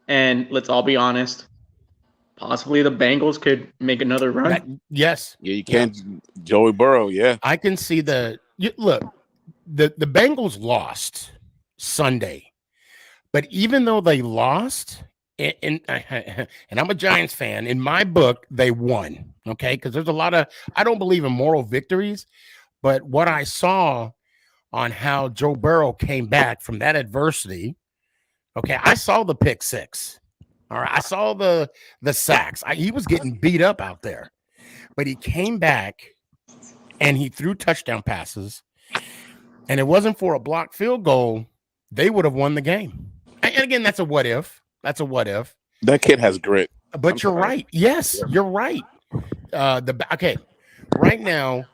And let's all be honest, possibly the Bengals could make another run. Yes. Yeah, you can't. Joey Burrow. Yeah, I can see look. The Bengals lost Sunday. But even though they lost, and I'm a Giants fan, in my book, they won. Okay. Because there's a lot of, I don't believe in moral victories, but what I saw on how Joe Burrow came back from that adversity. Okay. I saw the pick six. All right. I saw the sacks. He was getting beat up out there, but he came back and he threw touchdown passes. And it wasn't for a blocked field goal, they would have won the game. And again, that's a what if. That's a what if. That kid has grit. But you're right. Yes, you're right. Okay. Right now,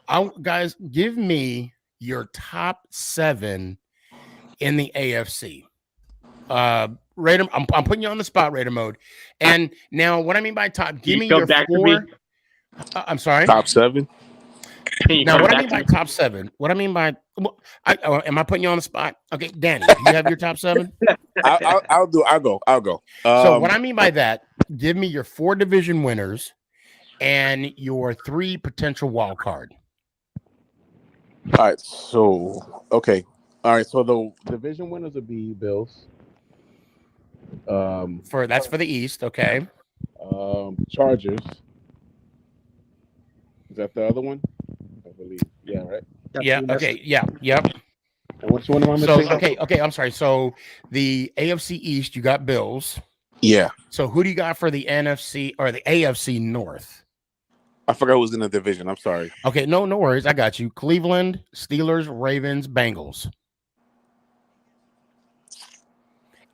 guys, give me your top 7 in the AFC. Raider, I'm putting you on the spot, Raider mode. And now, what I mean by top, give me your 4. I'm sorry. Top 7. Now, what I mean by top 7? What I mean by, am I putting you on the spot? Okay, Danny, do you have your top 7? I'll go. So what I mean by that, give me your 4 division winners and your 3 potential wild card. All right. So okay. All right. So the division winners would be Bills. That's for the East. Okay. Chargers. Is that the other one? I believe. Yeah. Right. Yeah. Okay. Yeah. Yep. And which one am I missing? So okay. I'm sorry. So the AFC East, you got Bills. Yeah. So who do you got for the NFC or the AFC North? I forgot who was in the division. I'm sorry. Okay. No worries. I got you. Cleveland, Steelers, Ravens, Bengals.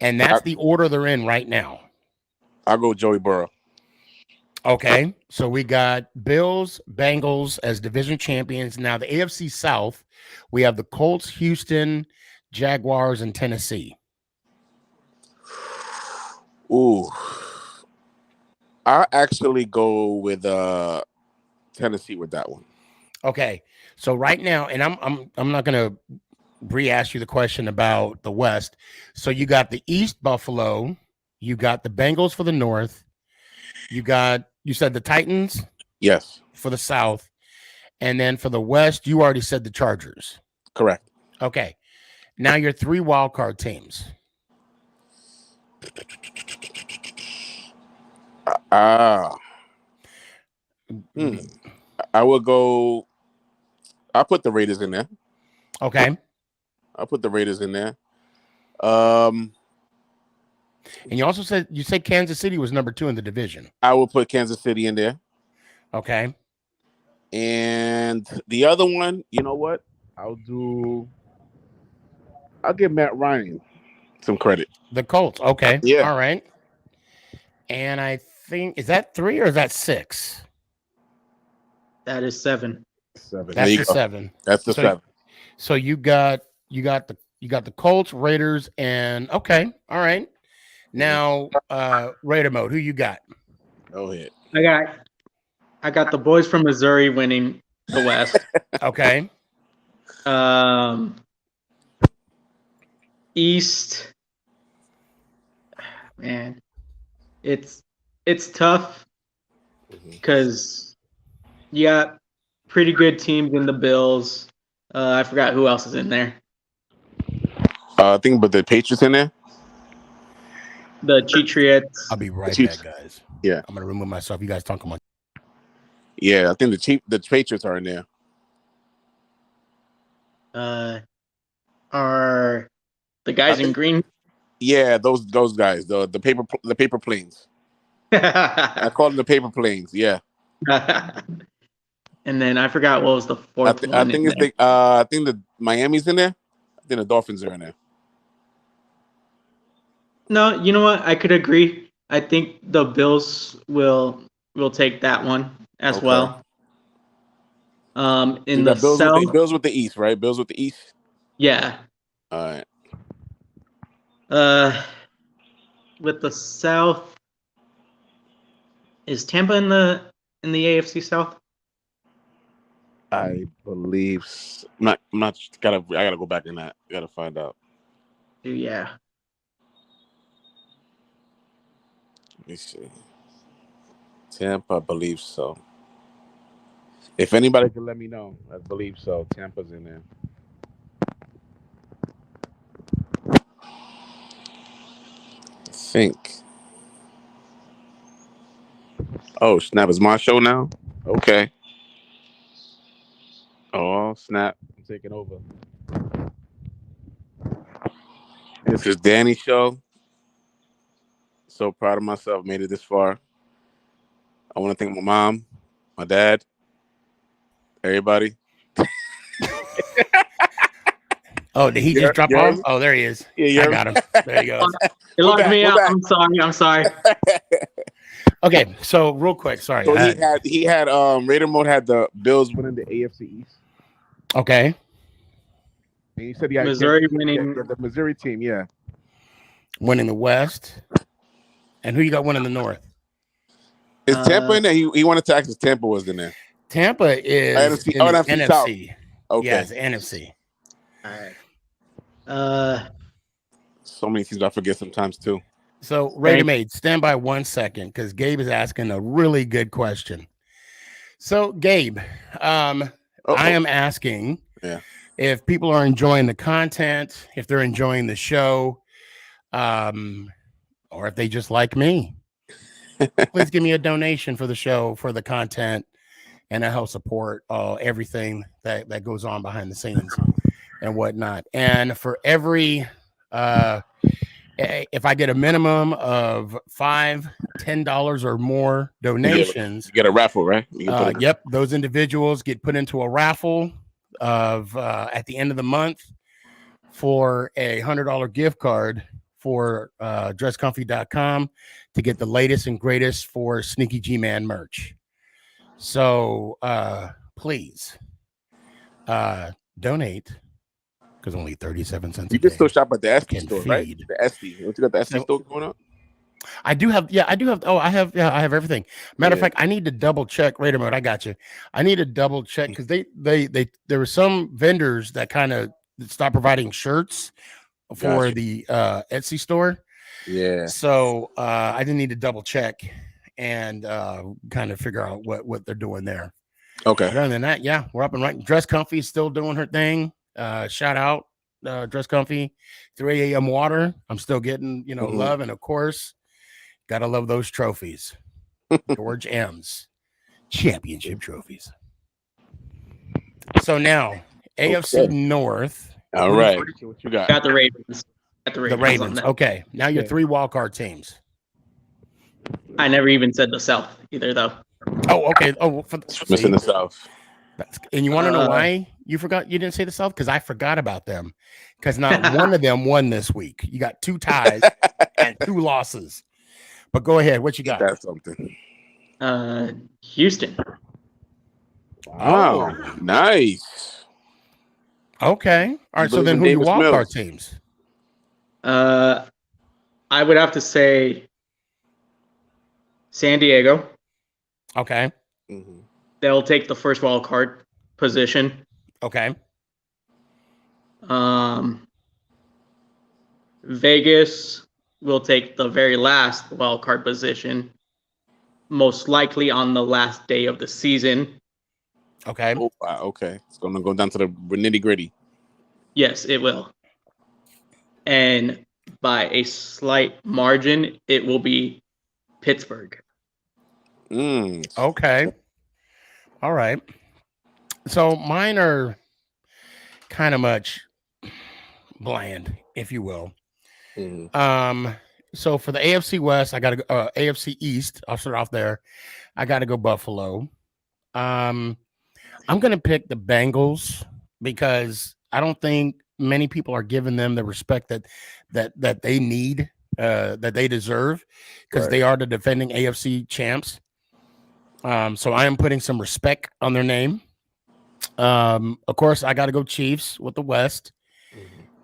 And that's the order they're in right now. I'll go Joey Burrow. Okay, so we got Bills, Bengals as division champions. Now the AFC South, we have the Colts, Houston, Jaguars, and Tennessee. Ooh, I actually go with Tennessee with that one. Okay, so right now, and I'm not gonna re-ask you the question about the West. So you got the East, Buffalo. You got the Bengals for the North. You said the Titans? Yes. For the South. And then for the West, you already said the Chargers. Correct. Okay. Now your 3 wild card teams. I will go. I'll put the Raiders in there. Okay. I'll put the Raiders in there. And you also said Kansas City was number 2 in the division. I will put Kansas City in there. Okay. And the other one, you know what? I'll give Matt Ryan some credit. The Colts. Okay. Yeah. All right. And I think, is that 3 or is that 6? That is 7. 7. That's the 7. That's the 7. So you got the Colts, Raiders, and okay. All right. Now, Raider mode. Who you got? Go ahead. I got the boys from Missouri winning the West. Okay. East. Man, it's tough because you got pretty good teams in the Bills. I forgot who else is in there. I think, but the Patriots in there. The Patriots. I'll be right back, guys. Yeah, I'm gonna remove myself. You guys talk about. Yeah, I think the Patriots are in there. Are the guys in green? Yeah, those guys, the paper planes. I call them the paper planes. Yeah. And then I forgot what was the fourth one. I think the Miami's in there. I think the Dolphins are in there. No, you know what? I could agree. I think the Bills will take that one as well. In the Bills South, Bills with the East, right? Bills with the East. Yeah. All right. With the South, is Tampa in the AFC South? I believe. I'm not. I gotta go back in that. Gotta find out. Yeah. Let me see. Tampa, I believe so. If anybody can let me know, I believe so. Tampa's in there. think. Oh, snap. It's my show now? Okay. Oh, snap. I'm taking over. This is Danny's show. So proud of myself. Made it this far. I want to thank my mom, my dad, everybody. Oh, did he just drop off? Oh, there he is. Yeah, I got him. There he goes. It locked me out. I'm sorry. Okay, so real quick, sorry. So he had Raider Mode had the Bills winning the AFC East. Okay. And he said he had Missouri winning the Missouri team, yeah. Winning the West. And who you got winning the North? Is Tampa in there? He wanted to ask if Tampa was in there. Tampa is NFC, in the NFC South. NFC. Okay. Yes, NFC. All right. So many teams I forget sometimes too. So Raider Made, stand by 1 second because Gabe is asking a really good question. So Gabe, I am asking if people are enjoying the content, if they're enjoying the show, or if they just like me. Please give me a donation for the show, for the content, and I help support everything that goes on behind the scenes and whatnot. And for every if I get a minimum of $5-10 or more donations, you get a raffle, right? Yep, those individuals get put into a raffle of at the end of the month for a $100 gift card for dresscomfy.com to get the latest and greatest for Sneaky G Man merch. So please donate, because only 37 cents. You can still shop at the Esty store, right? The Esty. Don't you got the Esty store going on? I do have. Oh, I have everything. Matter of fact, I need to double check. Wait a minute, I got you. I need to double check because there were some vendors that kind of stopped providing shirts for the Etsy store. Yeah. So I didn't need to double check and kind of figure out what they're doing there. Okay. But other than that, yeah, we're up and running. Dress Comfy is still doing her thing. Shout out Dress Comfy. 3 a.m. water. I'm still getting love, and of course, gotta love those trophies. George M's championship trophies. So now AFC North. All right. What you got? Got the Ravens. The Ravens. Okay. Now your 3 wildcard teams. I never even said the South either, though. Oh, okay. Oh, missing the South. And you want to know why you forgot? You didn't say the South? Because I forgot about them. Because not one of them won this week. You got 2 ties and 2 losses. But go ahead. What you got? That's something. Houston. Wow. Nice. Okay. All right. So then who are your wildcard teams? I would have to say San Diego. Okay. Mm-hmm. They'll take the first wild card position. Okay. Vegas will take the very last wild card position, most likely on the last day of the season. Okay. Oh, wow. Okay. It's going to go down to the nitty gritty. Yes, it will. And by a slight margin, it will be Pittsburgh. Okay. All right. So mine are kind of much bland, if you will. So for the AFC West, I got to go AFC East. I'll start off there. I got to go Buffalo. I'm going to pick the Bengals because I don't think many people are giving them the respect that they need, that they deserve, because they are the defending AFC champs. So I am putting some respect on their name. Of course, I got to go Chiefs with the West.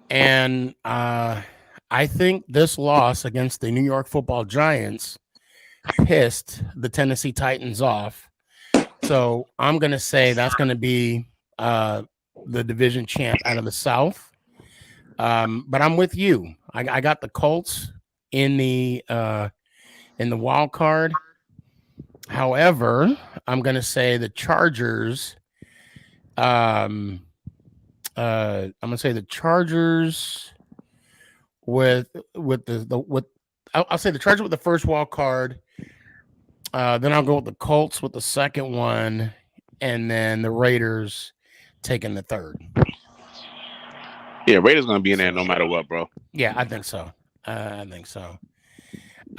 And I think this loss against the New York Football Giants pissed the Tennessee Titans off. So I'm going to say that's going to be the division champ out of the South. But I'm with you. I got the Colts in the wild card. However, I'm going to say the Chargers. I'm going to say the Chargers with I'll say the Chargers with the first wild card. Then I'll go with the Colts with the second one, and then the Raiders taking the third. Yeah, Raiders gonna be in there no matter what, bro. Yeah, I think so. I think so.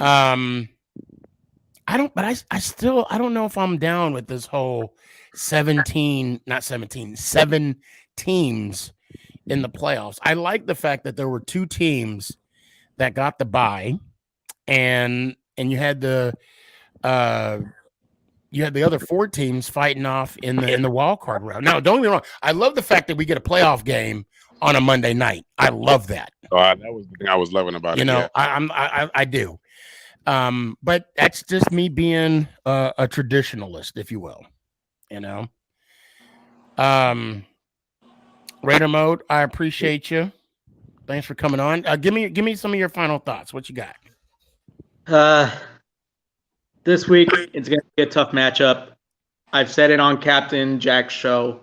I don't know if I'm down with this whole 7 teams in the playoffs. I like the fact that there were 2 teams that got the bye, and you had the other 4 teams fighting off in the wild card round. Now, don't get me wrong. I love the fact that we get a playoff game on a Monday night. I love that. That was the thing I was loving about it. Yeah. I do. But that's just me being a traditionalist, if you will. Raider Mode, I appreciate you. Thanks for coming on. Give me some of your final thoughts. What you got? This week it's going to be a tough matchup. I've said it on Captain Jack's show.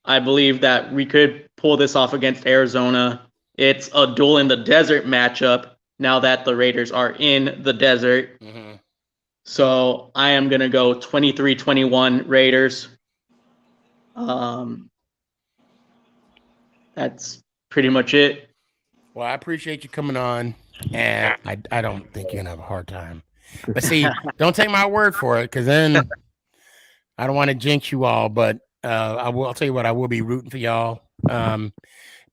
I believe that we could pull this off against Arizona. It's a duel in the desert matchup now that the Raiders are in the desert. Mm-hmm. So I am going to go 23-21 Raiders. That's pretty much it. Well, I appreciate you coming on, and I don't think you're going to have a hard time. But see, don't take my word for it, because then I don't want to jinx you all, but I'll tell you what, I will be rooting for y'all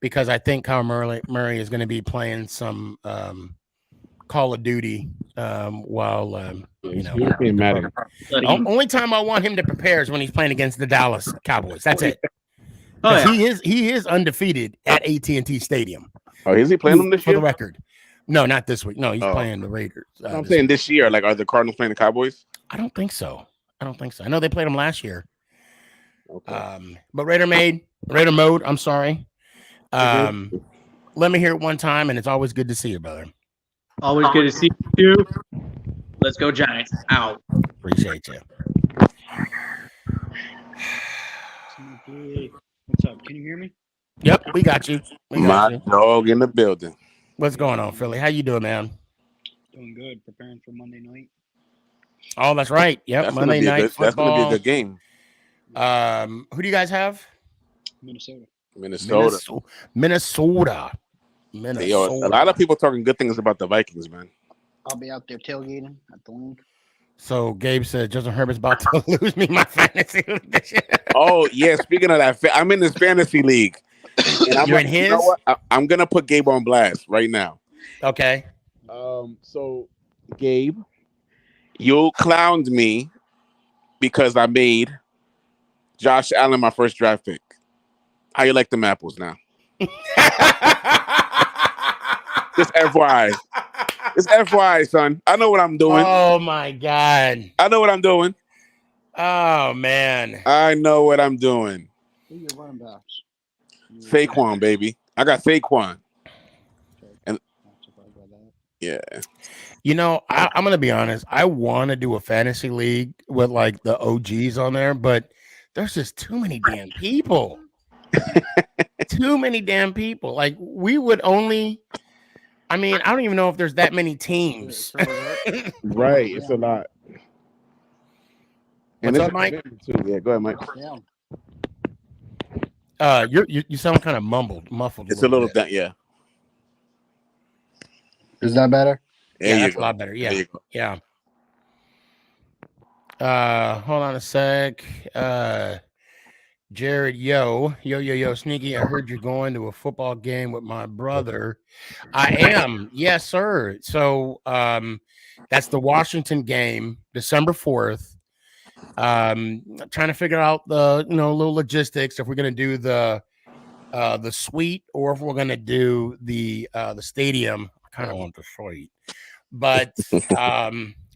because I think Kyle Murray is going to be playing some Call of Duty while only time I want him to prepare is when he's playing against the Dallas Cowboys. That's it. Oh, yeah. He is undefeated at AT&T Stadium. Oh, is he playing them this for year? the record? No, not this week. No, he's playing the Raiders. I'm saying this year. Like, are the Cardinals playing the Cowboys? I don't think so. I know they played them last year. Okay. But Raider Mode, I'm sorry. Let me hear it one time, and it's always good to see you, brother. Always good to see you. Let's go Giants. Out. Appreciate you. What's up? Can you hear me? Yep, we got you. My dog in the building. What's going on, Philly? How you doing, man? Doing good. Preparing for Monday night. Oh, that's right. Yep, That's Monday night football. That's going to be a good game. Who do you guys have? Minnesota. Yo, a lot of people talking good things about the Vikings, man. I'll be out there tailgating at the link. So Gabe said Justin Herbert's about to lose me my fantasy league this year. Oh, yeah. Speaking of that, I'm in this fantasy league. And You're in his? You know what? I'm going to put Gabe on blast right now. Okay. So, Gabe, you clowned me because I made Josh Allen my first draft pick. How you like them apples now? Just FYI. Just FYI, son. I know what I'm doing. Oh, my God. I know what I'm doing. Oh, man. I know what I'm doing. Who are your running backs? Saquon, baby. I got Saquon. And yeah. You know, I'm going to be honest. I want to do a fantasy league with like the OGs on there, but there's just too many damn people. Too many damn people. Like we would only, I mean, I don't even know if there's that many teams. Right. It's a lot. What's up, Mike? Yeah, go ahead, Mike. You sound kind of muffled. It's a little bit, yeah. Is that better? Yeah, that's a lot better. Yeah. Yeah. Hold on a sec. Jared, yo, Sneaky, I heard you're going to a football game with my brother. I am. Yes, sir. So that's the Washington game, December 4th. Trying to figure out the little logistics, if we're gonna do the suite or if we're gonna do the stadium. I kind of want the suite, but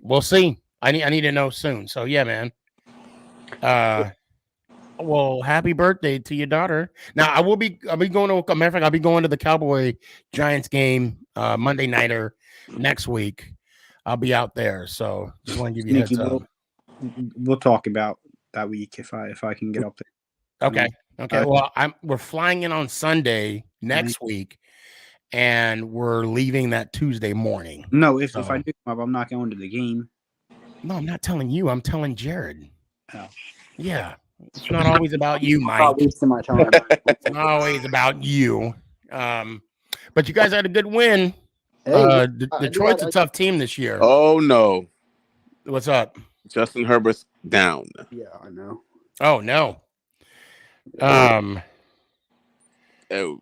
we'll see. I need to know soon. So yeah, man. Well, happy birthday to your daughter. Now I'll be going to, a matter of fact, I'll be going to the Cowboy Giants game Monday nighter next week. I'll be out there, so just want to give you a heads up. We'll talk about that week if I can get up there. Okay. Well, we're flying in on Sunday next week, and we're leaving that Tuesday morning. No, if I do come up, I'm not going to the game. No, I'm not telling you. I'm telling Jared. Oh. Yeah. It's not always about you, Mike. I'm not wasting my time. It's not always about you. But you guys had a good win. Hey, Detroit's a tough team this year. Oh no. What's up? Justin Herbert's down. Yeah, I know. Oh no. Oh no.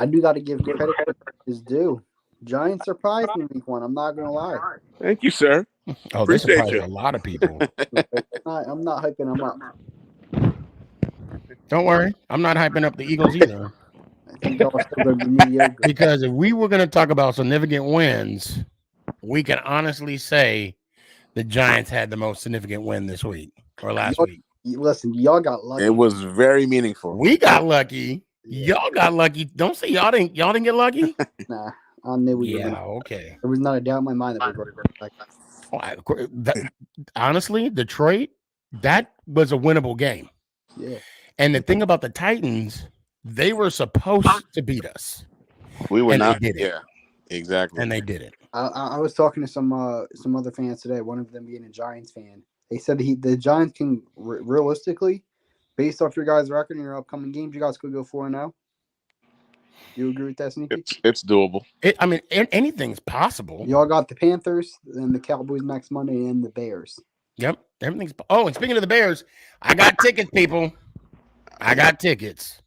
I do got to give credit where is due. Giants surprised me week 1. I'm not gonna lie. Thank you, sir. Oh, they surprised a lot of people. I'm not hyping them up. Don't worry, I'm not hyping up the Eagles either. I think y'all are still gonna be mediocre. Because if we were going to talk about significant wins, we can honestly say the Giants had the most significant win this week or last week. Listen, y'all got lucky. It was very meaningful. We got lucky. Y'all got lucky. Don't say y'all didn't get lucky. Nah, I knew we were. Yeah, okay. There was not a doubt in my mind that we were going to. Honestly, Detroit, that was a winnable game. Yeah. And the thing about the Titans, they were supposed to beat us. We were not. They did it. Yeah, exactly. And they did it. I was talking to some other fans today. One of them being a Giants fan. They said the Giants can realistically, based off your guys' record in your upcoming games, you guys could go 4-0. You agree with that, Sneaky? It's doable. I mean, anything's possible. Y'all got the Panthers and the Cowboys next Monday and the Bears. Yep, everything's. Oh, and speaking of the Bears, I got tickets, people. I got tickets.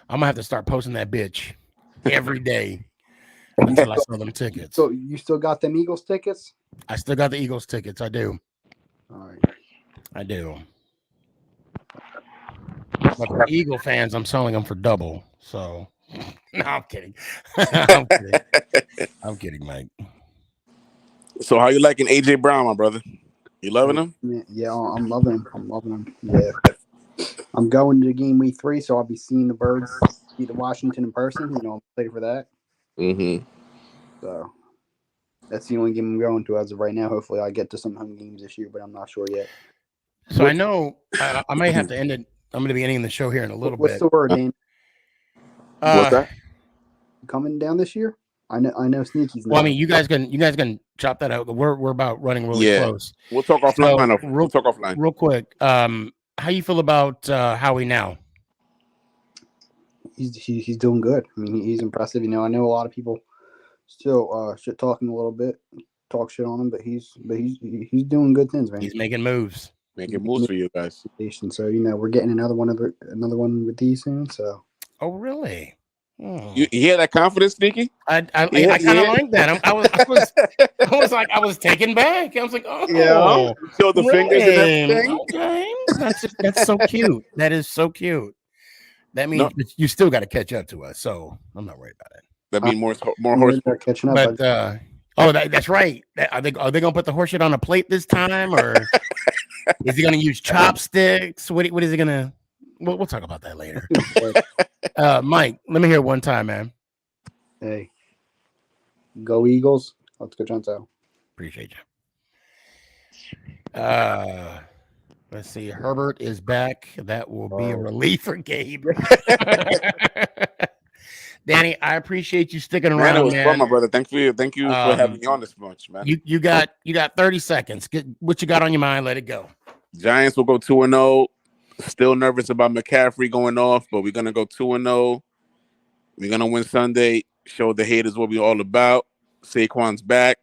I'm gonna have to start posting that bitch every day until I sell them tickets. So you still got them Eagles tickets? I still got the Eagles tickets. I do. All right. I do. But for Eagle fans, I'm selling them for double. So, no, I'm kidding. I'm kidding. I'm kidding, Mike. So, how you liking AJ Brown, my brother? You loving him? Yeah, I'm loving him. Yeah. I'm going to the game week 3, so I'll be seeing the Birds beat the Washington in person. You know, I'm excited for that. Mm-hmm. So that's the only game I'm going to as of right now. Hopefully, I get to some home games this year, but I'm not sure yet. So I know I may have to end it. I'm going to be ending the show here in a little bit. What's the word, Dan? What's that? Coming down this year? I know Sneaky's. Well, I mean, you guys can chop that out. We're about running really close. We'll talk offline. We'll talk offline real quick. How you feel about Howie now? He's doing good. I mean, he's impressive. You know, I know a lot of people still shit talking a little bit, talk shit on him, but he's doing good things, man. He's making moves. Making moves for you guys. So you know, we're getting another one with these soon. So. Oh really? You hear that confidence, Sneaky? I kind of like that. I was taken back. I was like, oh yeah. Show the fingers and everything. Okay, that's so cute. That is so cute. That means you still got to catch up to us. So I'm not worried about it. That means more horse catching up. But that's right. Are they gonna put the horse shit on a plate this time, or is he gonna use chopsticks? What is he gonna? We'll talk about that later. Mike, let me hear it one time, man. Hey, go Eagles! Let's go, Chonto. Appreciate you. Let's see. Herbert is back. That will be a relief for Gabe. Danny, I appreciate you sticking around. It was fun, my brother. Thank you for having me on this much, man. You got 30 seconds. Get what you got on your mind. Let it go. Giants will go 2-0. Still nervous about McCaffrey going off, but we're gonna go 2-0. We're gonna win Sunday. Show the haters what we're all about. Saquon's back.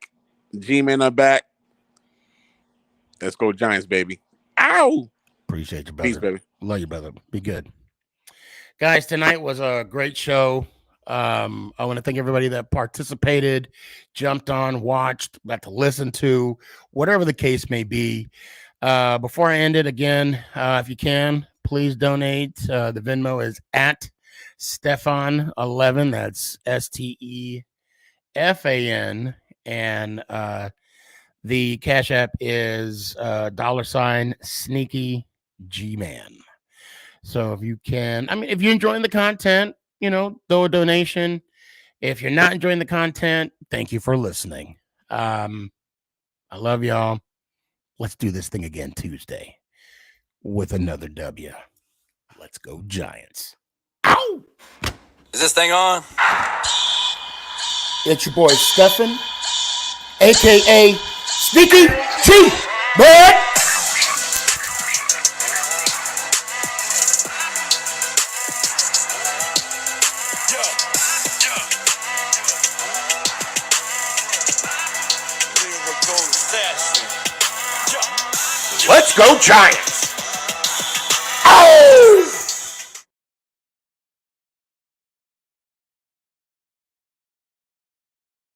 G-Men are back. Let's go Giants, baby. Ow! Appreciate you, brother. Peace, baby. Love you, brother. Be good. Guys, tonight was a great show. I want to thank everybody that participated, jumped on, watched, got to listen to, whatever the case may be. Before I end it again, if you can, please donate. The Venmo is at Stefan11. That's STEFAN. And the Cash App is $Sneaky G-Man. So if you can, I mean, if you're enjoying the content, throw a donation. If you're not enjoying the content, thank you for listening. I love y'all. Let's do this thing again Tuesday with another W. Let's go Giants. Ow! Is this thing on? It's your boy Stefan, aka Sneaky G, man. Let's go Giants!